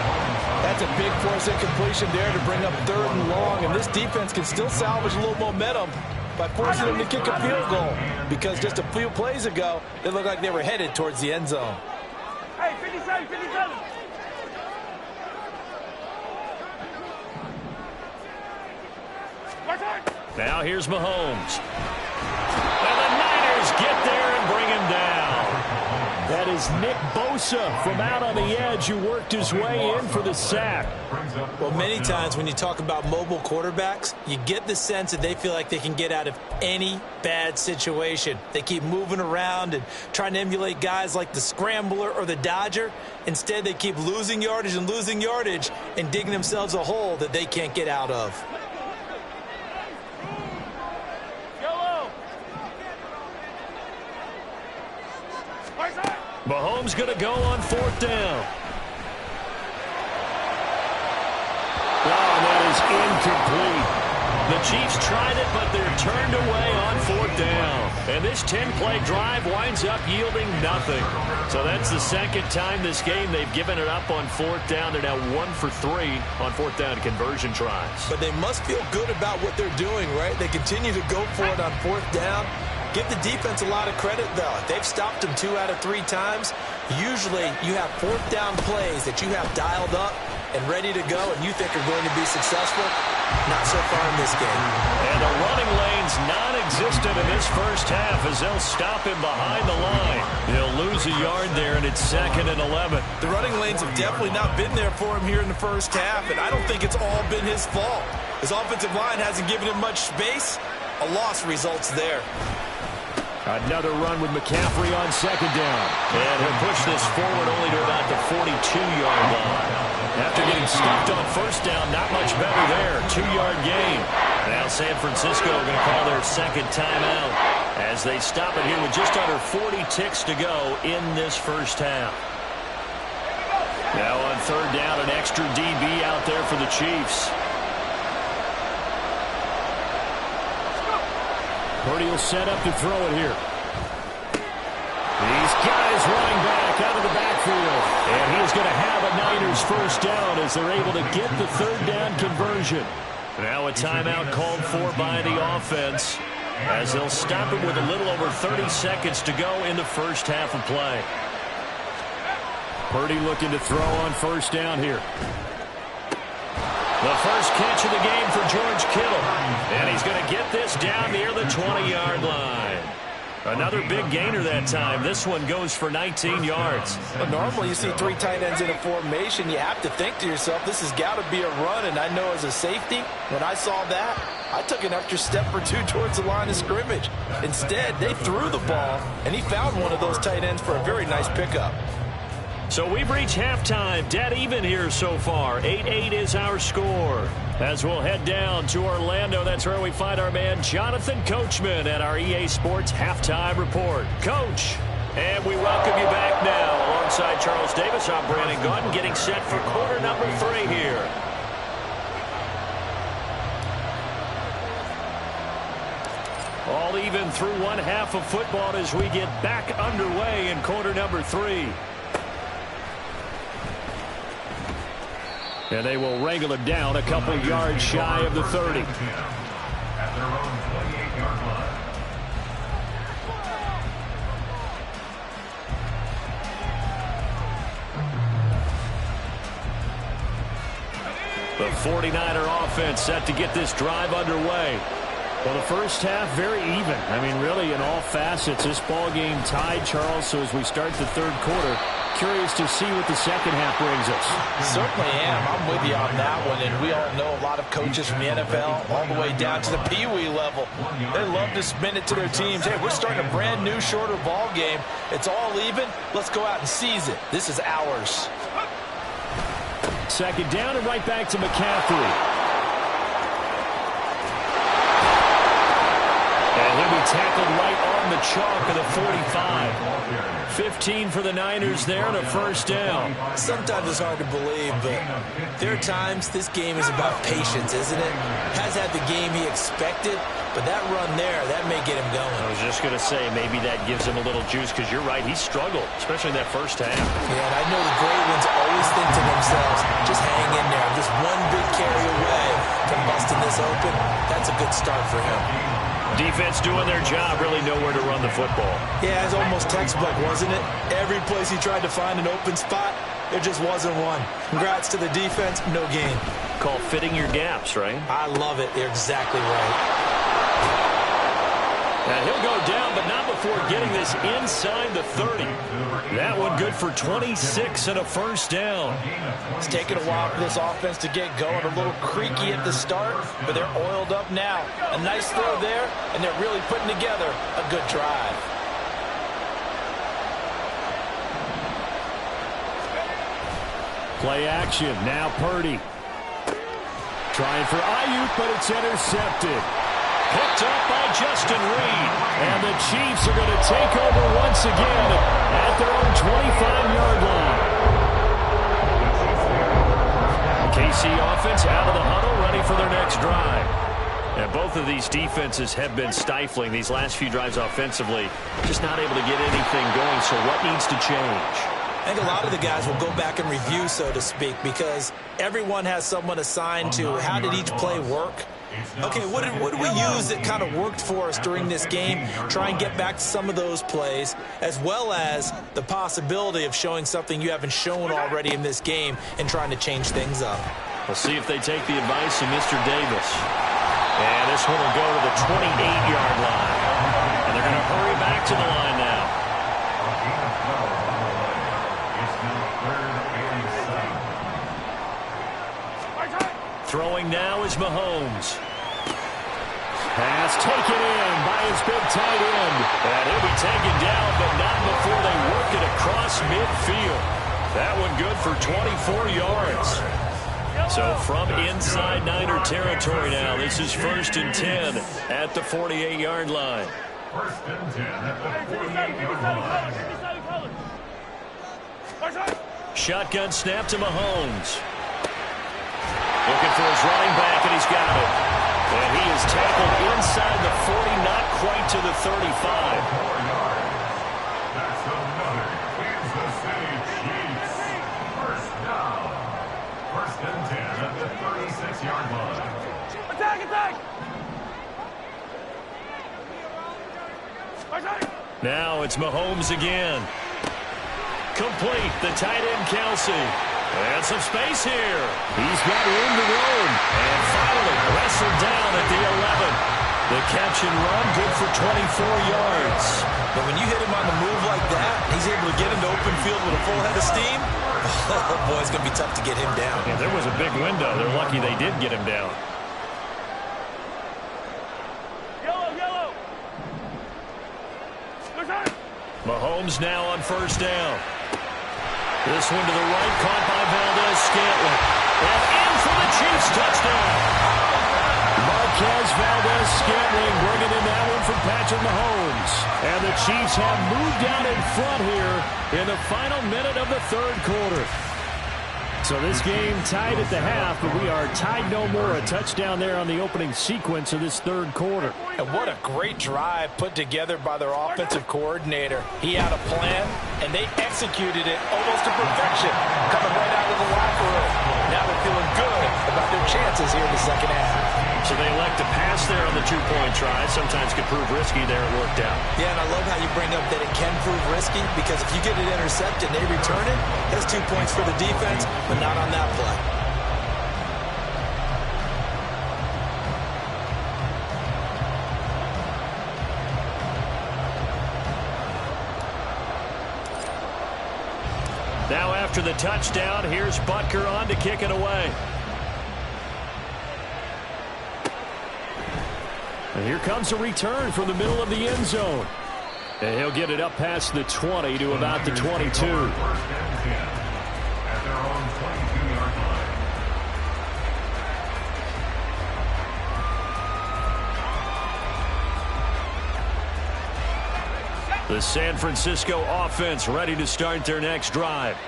That's a big force incompletion there to bring up 3rd and long, and this defense can still salvage a little momentum by forcing them to kick a field goal, because just a few plays ago, it looked like they were headed towards the end zone. Hey, 57, 57. Now here's Mahomes. And the Niners get there and bring him down. That is Nick Bosa from out on the edge who worked his way in for the sack. Well, many times when you talk about mobile quarterbacks, you get the sense that they feel like they can get out of any bad situation. They keep moving around and trying to emulate guys like the Scrambler or the Dodger. Instead, they keep losing yardage and digging themselves a hole that they can't get out of. Mahomes going to go on 4th down. Oh, that is incomplete. The Chiefs tried it, but they're turned away on 4th down. And this 10-play drive winds up yielding nothing. So that's the second time this game they've given it up on 4th down. They're now 1 for 3 on 4th down conversion tries. But they must feel good about what they're doing, right? They continue to go for it on 4th down. Give the defense a lot of credit, though. They've stopped them 2 out of 3 times. Usually you have 4th down plays that you have dialed up and ready to go and you think are going to be successful. Not so far in this game. And the running lane's non-existent in this first half as they'll stop him behind the line. He'll lose a yard there, and it's 2nd and 11. The running lanes have definitely not been there for him here in the first half, and I don't think it's all been his fault. His offensive line hasn't given him much space. A loss results there. Another run with McCaffrey on 2nd down. And he'll push this forward only to about the 42-yard line. After getting stuffed on 1st down, not much better there. 2-yard gain. Now San Francisco going to call their second timeout as they stop it here with just under 40 ticks to go in this first half. Now on 3rd down, an extra DB out there for the Chiefs. Purdy will set up to throw it here. These guys running back out of the backfield. And he's going to have a Niners first down as they're able to get the 3rd down conversion. Now a timeout called for by the offense as they'll stop it with a little over 30 seconds to go in the first half of play. Purdy looking to throw on 1st down here. The first catch of the game for George Kittle. And he's going to get this down near the 20-yard line. Another big gainer that time. This one goes for 19 yards. But normally you see 3 tight ends in a formation. You have to think to yourself, this has got to be a run. And I know as a safety, when I saw that, I took an extra step or 2 towards the line of scrimmage. Instead, they threw the ball, and he found one of those tight ends for a very nice pickup. So we've reached halftime. Dead even here so far. 8-8 is our score. As we'll head down to Orlando, that's where we find our man Jonathan Coachman at our EA Sports Halftime Report. Coach, and we welcome you back now. Alongside Charles Davis, I'm Brandon Gaudin, getting set for quarter number 3 here. All even through one half of football as we get back underway in quarter number 3. And they will wrangle it down a couple yards shy of the 30. At their own 28-yard line. The 49er offense set to get this drive underway. Well, the first half, very even. I mean, really, in all facets, this ball game tied, Charles. So as we start the 3rd quarter, curious to see what the second half brings us. Certainly am. I'm with you on that one. And we all know a lot of coaches from the NFL all the way down to the Pee Wee level. They love to spin it to their teams. Hey, we're starting a brand new, shorter ball game. It's all even. Let's go out and seize it. This is ours. 2nd down and right back to McCaffrey. And he'll be tackled right on the chalk of the 45. 15 for the Niners there and a first down. Sometimes it's hard to believe, but there are times this game is about patience, isn't it? Has had the game he expected, but that run there, that may get him going. I was just going to say, maybe that gives him a little juice because you're right, he struggled, especially in that first half. Yeah, and I know the great ones always think to themselves, just hang in there. I'm just one big carry away from busting this open. That's a good start for him. Defense doing their job, really nowhere to run the football. Yeah, it's almost textbook, wasn't it? Every place he tried to find an open spot, there just wasn't one. Congrats to the defense, no gain. Called fitting your gaps, right? I love it. You're exactly right. And he'll go down, but not before getting this inside the 30. That one good for 26 and a first down. It's taken a while for this offense to get going. A little creaky at the start, but they're oiled up now. A nice throw there, and they're really putting together a good drive. Play action. Now Purdy. Trying for Ayuk, but it's intercepted. Picked up by Justin Reed. And the Chiefs are going to take over once again at their own 25-yard line. In case KC offense out of the huddle, ready for their next drive. And both of these defenses have been stifling these last few drives offensively. Just not able to get anything going, so what needs to change? I think a lot of the guys will go back and review, so to speak, because everyone has someone assigned to how did each play work. Okay, what did we use that kind of worked for us during this game? Try and get back to some of those plays, as well as the possibility of showing something you haven't shown already in this game and trying to change things up. We'll see if they take the advice of Mr. Davis. And this one will go to the 28-yard line. And they're going to hurry back to the line now. Throwing now is Mahomes. Pass taken in by his big tight end. And he'll be taken down, but not before they work it across midfield. That one good for 24 yards. So from inside Niner territory now, this is 1st and 10 at the 48-yard line. 1st and 10 at the 48-yard line. Shotgun snap to Mahomes. Looking for his running back, and he's got it. And he is tackled inside the 40, not quite to the 35. That's another Kansas City Chiefs. 1st down. 1st and 10 at the 36-yard line. Attack! Now it's Mahomes again. Complete, the tight end Kelsey. And some space here. He's got room to roam. And finally wrestled down at the 11. The catch and run, good for 24 yards. But when you hit him on the move like that, he's able to get into open field with a full head of steam. Oh, boy, it's going to be tough to get him down. Yeah, there was a big window. They're lucky they did get him down. Yellow. Mahomes now on 1st down. This one to the right, caught by Valdez-Scantling. And in for the Chiefs touchdown. Marquez Valdez-Scantling bringing in that one from Patrick Mahomes. And the Chiefs have moved out in front here in the final minute of the 3rd quarter. So this game tied at the half, but we are tied no more. A touchdown there on the opening sequence of this 3rd quarter. And what a great drive put together by their offensive coordinator. He had a plan, and they executed it almost to perfection, coming right out of the locker room. Now they're feeling good about their chances here in the 2nd half. So they elect to pass there on the 2-point try. Sometimes could prove risky there. It worked out. Yeah, and I love how you bring up that it can prove risky, because if you get it intercepted and they return it, that's 2 points for the defense, but not on that play. Now after the touchdown, here's Butker on to kick it away. And here comes a return from the middle of the end zone. And he'll get it up past the 20 to about the 22. 1st and 10 at their own 22-yard line. The San Francisco offense ready to start their next drive.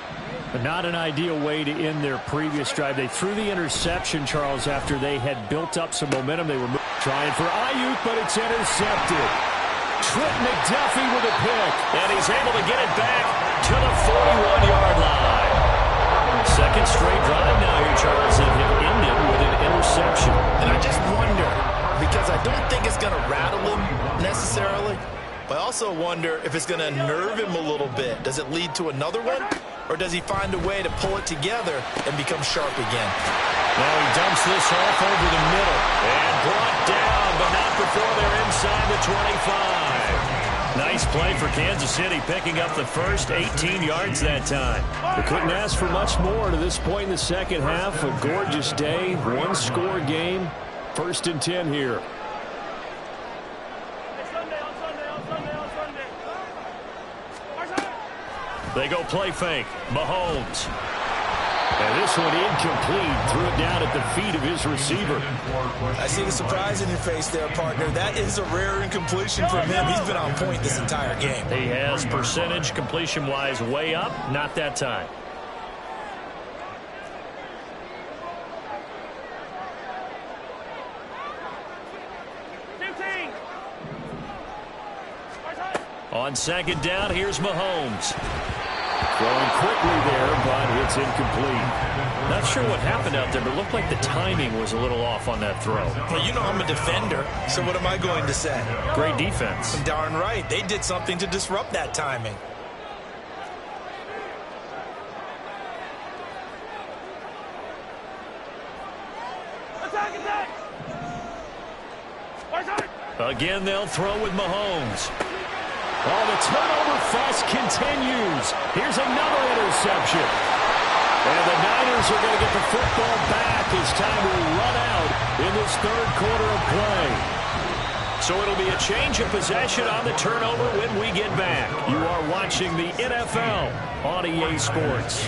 But not an ideal way to end their previous drive. They threw the interception, Charles, after they had built up some momentum. They were trying for Ayuk, but it's intercepted. Trent McDuffie with a pick. And he's able to get it back to the 41-yard line. 2nd straight drive now here, Charles, and have ended with an interception. And I just wonder, because I don't think it's going to rattle him necessarily, but I also wonder if it's going to nerve him a little bit. Does it lead to another one? Or does he find a way to pull it together and become sharp again? Now he dumps this off over the middle. And brought down, but not before they're inside the 25. Nice play for Kansas City, picking up the first 18 yards that time. They couldn't ask for much more to this point in the 2nd half. A gorgeous day, 1-score game. 1st and 10 here. They go play fake. Mahomes. And this one incomplete. Threw it down at the feet of his receiver. I see the surprise in your face there, partner. That is a rare incompletion from him. He's been on point this entire game. He has percentage completion-wise way up. Not that time. On second down, here's Mahomes. Throwing quickly there, but it's incomplete. Not sure what happened out there, but it looked like the timing was a little off on that throw. Well, you know I'm a defender, so what am I going to say? Great defense. Darn right. They did something to disrupt that timing. Attack, attack! Again, they'll throw with Mahomes. Oh, the turnover fest continues. Here's another interception. And the Niners are going to get the football back as time will run out in this third quarter of play. So it'll be a change of possession on the turnover when we get back. You are watching the NFL on EA Sports.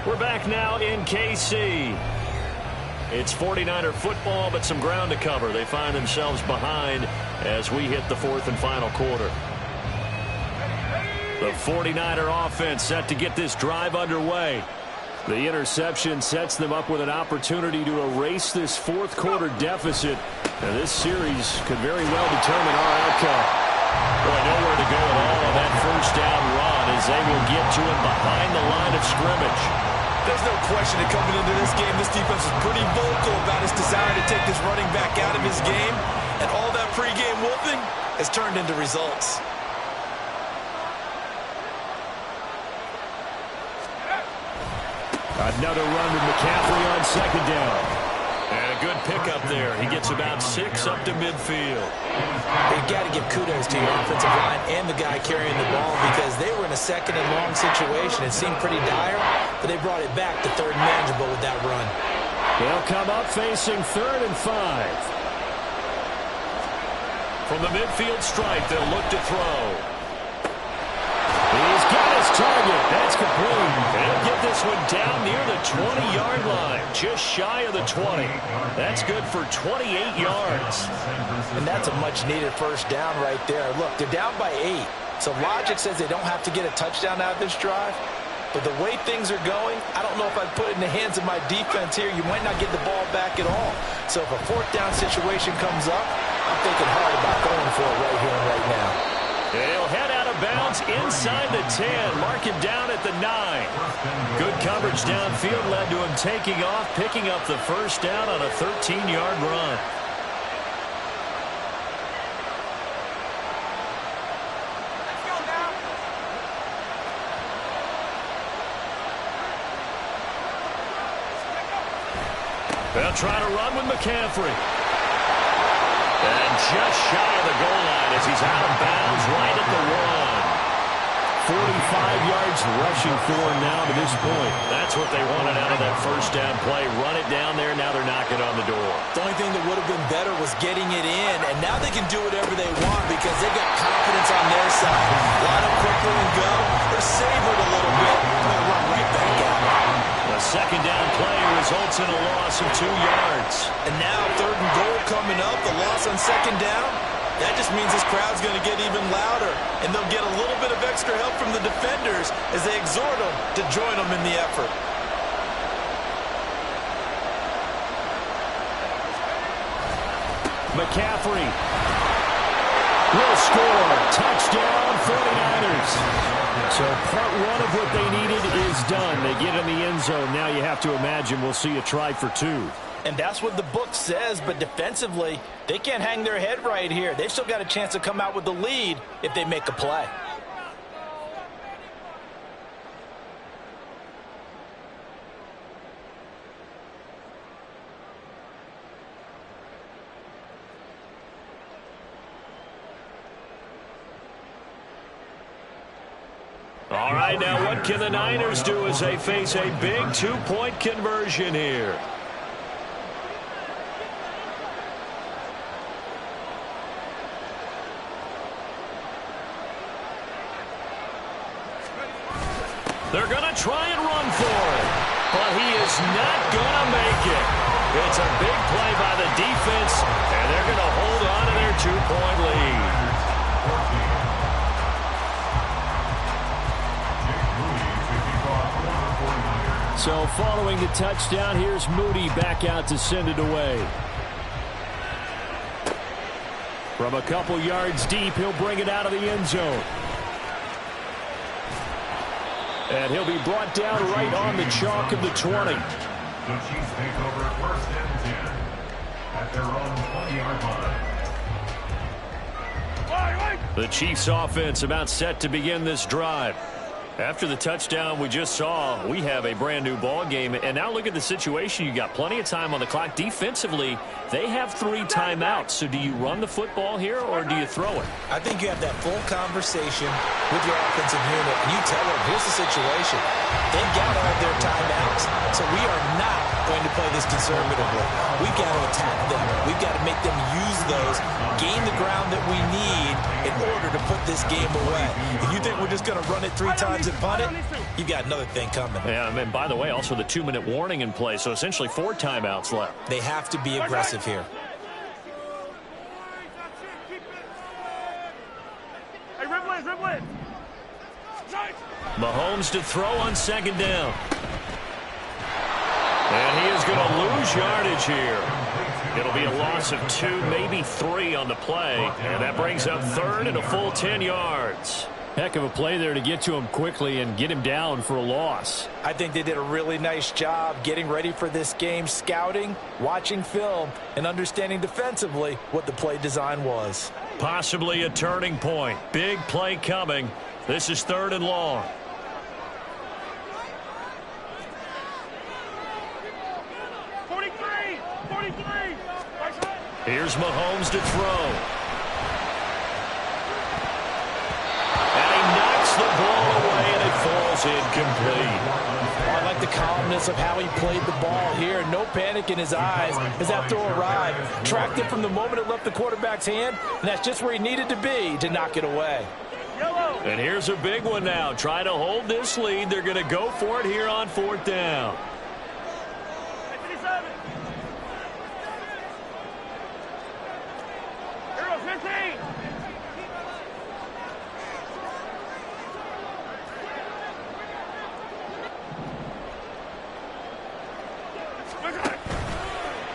We're back now in KC. It's 49er football, but some ground to cover. They find themselves behind as we hit the fourth and final quarter. The 49er offense set to get this drive underway. The interception sets them up with an opportunity to erase this fourth quarter deficit. And this series could very well determine our outcome. Boy, nowhere to go at all on that first down run as they will get to him behind the line of scrimmage. There's no question that coming into this game, this defense was pretty vocal about its desire to take this running back out of his game. And all that pregame wolfing has turned into results. Another run with McCaffrey on second down. And a good pickup there. He gets about 6 up to midfield. You've got to give kudos to your offensive line and the guy carrying the ball because they were in a second and long situation. It seemed pretty dire, but they brought it back to third and manageable with that run. They'll come up facing 3rd and 5. From the midfield stripe, they'll look to throw. He's got his target. That's complete. They'll get this one down near the 20-yard line, just shy of the 20. That's good for 28 yards. And that's a much-needed first down right there. Look, they're down by 8. So logic says they don't have to get a touchdown out of this drive. But the way things are going, I don't know if I'd put it in the hands of my defense here. You might not get the ball back at all. So if a fourth down situation comes up, I'm thinking hard about going for it right here and right now. They'll head out of bounds inside the 10. Mark him down at the 9. Good coverage downfield led to him taking off, picking up the first down on a 13-yard run. They'll try to run with McCaffrey. And just shy of the goal line as he's out of bounds right at the 1. 45 yards rushing for him now to this point. That's what they wanted out of that first down play. Run it down there. Now they're knocking on the door. The only thing that would have been better was getting it in. And now they can do whatever they want because they've got confidence on their side. Line up quickly and go. They're savored a little bit. They'll run right back out. The second down play results in a loss of 2 yards. And now 3rd and goal coming up. The loss on second down. That just means this crowd's going to get even louder. And they'll get a little bit of extra help from the defenders as they exhort them to join them in the effort. McCaffrey will score. Touchdown, 49ers. So part one of what they needed is done. They get in the end zone. Now you have to imagine we'll see a try for 2. And that's what the book says, but defensively, they can't hang their head right here. They've still got a chance to come out with the lead if they make a play. All right, now what can the Niners do as they face a big 2-point conversion here? They're going to try and run for it, but he is not going to make it. It's a big play by the defense, and they're going to hold on to their 2-point lead. So following the touchdown, here's Moody back out to send it away. From a couple yards deep, he'll bring it out of the end zone. And he'll be brought down right on the chalk of the 20. The Chiefs take over 1st and 10 at their own 20-yard line. The Chiefs offense about set to begin this drive. After the touchdown we just saw, we have a brand new ball game. And now look at the situation. You got plenty of time on the clock. Defensively, they have 3 timeouts. So do you run the football here or do you throw it? I think you have that full conversation with your offensive unit. And you tell them, here's the situation. They got all their timeouts, so we are not going to play this conservatively. We've got to attack them. We've got to make them use those, gain the ground that we need in order to put this game away. If you think we're just going to run it 3 times and punt it, you got another thing coming. Yeah, and by the way, also the 2-minute warning in play, so essentially 4 timeouts left. They have to be aggressive here. Hey, Riblin. Mahomes to throw on 2nd down. And he is going to lose yardage here. It'll be a loss of 2, maybe 3 on the play. And that brings up 3rd and a full 10 yards. Heck of a play there to get to him quickly and get him down for a loss. I think they did a really nice job getting ready for this game, scouting, watching film, and understanding defensively what the play design was. Possibly a turning point. Big play coming. This is 3rd and long. Here's Mahomes to throw. And he knocks the ball away, and it falls incomplete. I like the calmness of how he played the ball here. No panic in his eyes as that throw arrived. Tracked it from the moment it left the quarterback's hand, and that's just where he needed to be to knock it away. And here's a big one now. Try to hold this lead. They're going to go for it here on 4th down.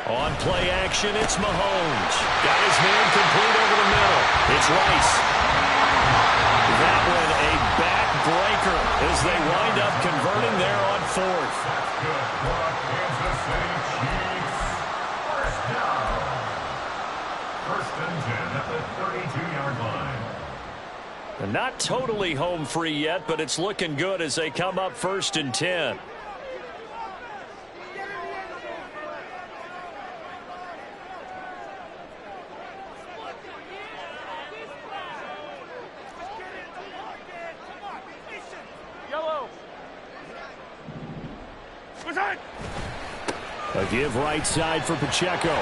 On play action, it's Mahomes. Got his man complete over the middle. It's Rice. That one a backbreaker as they wind up converting there on 4th. Good work, Kansas City Chiefs. 1st down. 1st and 10 at the 32-yard line. And not totally home free yet, but it's looking good as they come up 1st and 10. A give right side for Pacheco. And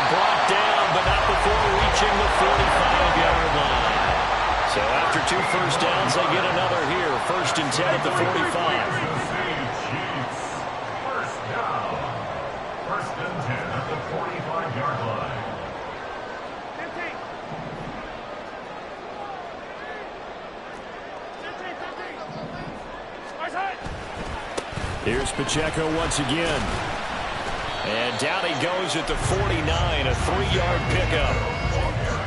brought down, but not before reaching the 45-yard line. So after 2 first downs, they get another here. 1st and 10 at the 45. Kansas City Chiefs. 1st down. 1st and 10 at the 45-yard line. Here's Pacheco once again. And down he goes at the 49, a 3-yard pickup.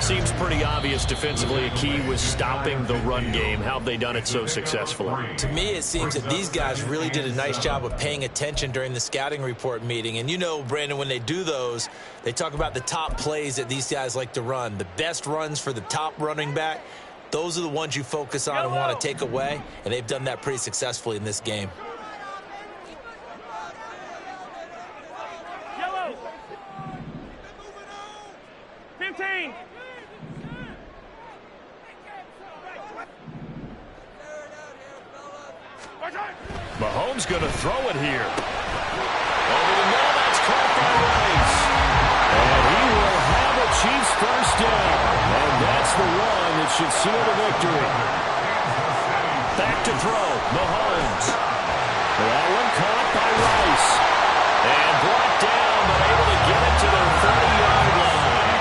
Seems pretty obvious defensively a key was stopping the run game. How have they done it so successfully? To me, it seems that these guys really did a nice job of paying attention during the scouting report meeting. And you know, Brandon, when they do those, they talk about the top plays that these guys like to run. The best runs for the top running back, those are the ones you focus on and want to take away. And they've done that pretty successfully in this game. Mahomes going to throw it here. Over the middle, that's caught by Rice. And he will have a Chiefs 1st down. And that's the one that should seal the victory. Back to throw, Mahomes. That one caught by Rice. And brought down, but able to get it to the 30-yard line.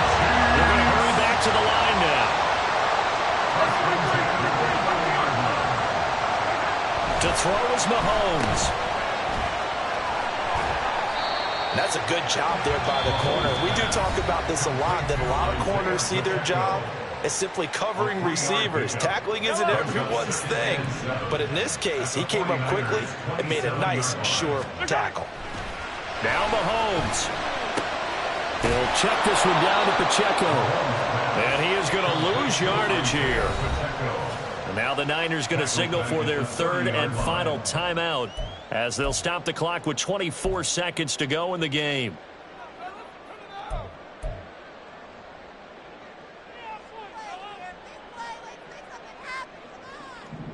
They're going to hurry back to the line now. To throw is Mahomes. That's a good job there by the corner. We do talk about this a lot, that a lot of corners see their job is simply covering receivers. Tackling isn't everyone's thing. But in this case, he came up quickly and made a nice, sure tackle. Now Mahomes. He'll check this one down to Pacheco. And he is going to lose yardage here. And now the Niners going to signal for their third and final timeout as they'll stop the clock with 24 seconds to go in the game.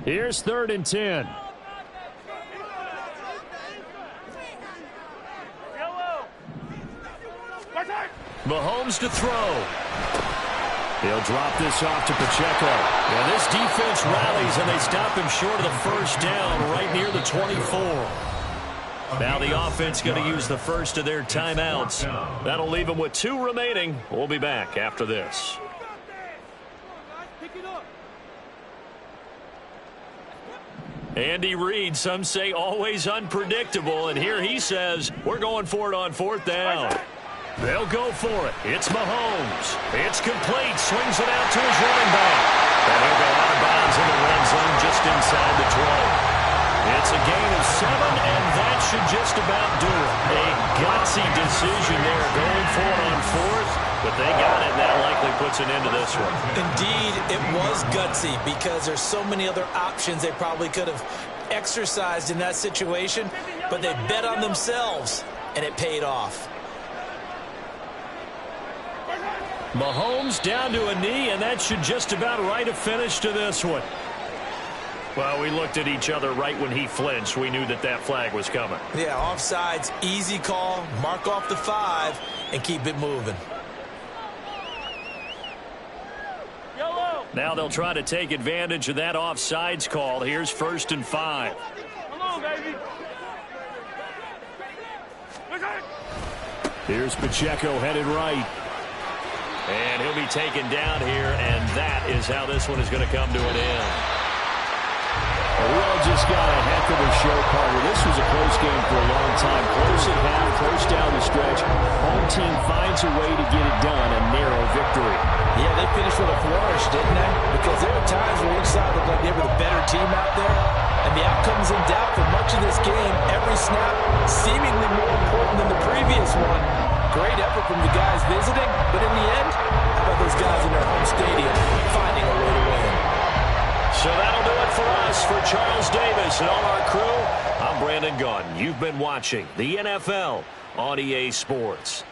Here's 3rd and 10. Mahomes to throw. He'll drop this off to Pacheco. And this defense rallies, and they stop him short of the first down right near the 24. Now the offense going to use the first of their timeouts. That'll leave them with 2 remaining. We'll be back after this. Andy Reid, some say always unpredictable, and here he says we're going for it on 4th down. They'll go for it. It's Mahomes. It's complete. Swings it out to his running back. And he'll go out of bounds in the red zone just inside the 20. It's a gain of 7, and that should just about do it. A gutsy decision there, going for it on 4th, but they got it, and that likely puts an end to this one. Indeed, it was gutsy because there's so many other options they probably could have exercised in that situation, but they bet on themselves, and it paid off. Mahomes down to a knee, and that should just about write a finish to this one. Well, we looked at each other right when he flinched. We knew that that flag was coming. Yeah, offsides, easy call, mark off the 5, and keep it moving. Now they'll try to take advantage of that offsides call. Here's 1st and 5. Come on, baby. Here's Pacheco headed right. And he'll be taken down here, and that is how this one is going to come to an end. We all just got a heck of a show, Carter. This was a close game for a long time. Close at half, close down the stretch. Home team finds a way to get it done, a narrow victory. Yeah, they finished with a flourish, didn't they? Because there were times where each side looked like they were the better team out there. And the outcome's in doubt for much of this game. Every snap seemingly more important than the previous one. Great effort from the guys visiting, but in the end, how about those guys in their home stadium finding a way to win? So that'll do it for us. For Charles Davis and all our crew, I'm Brandon Gaudin. You've been watching the NFL on EA Sports.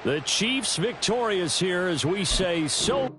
The Chiefs victorious here as we say so.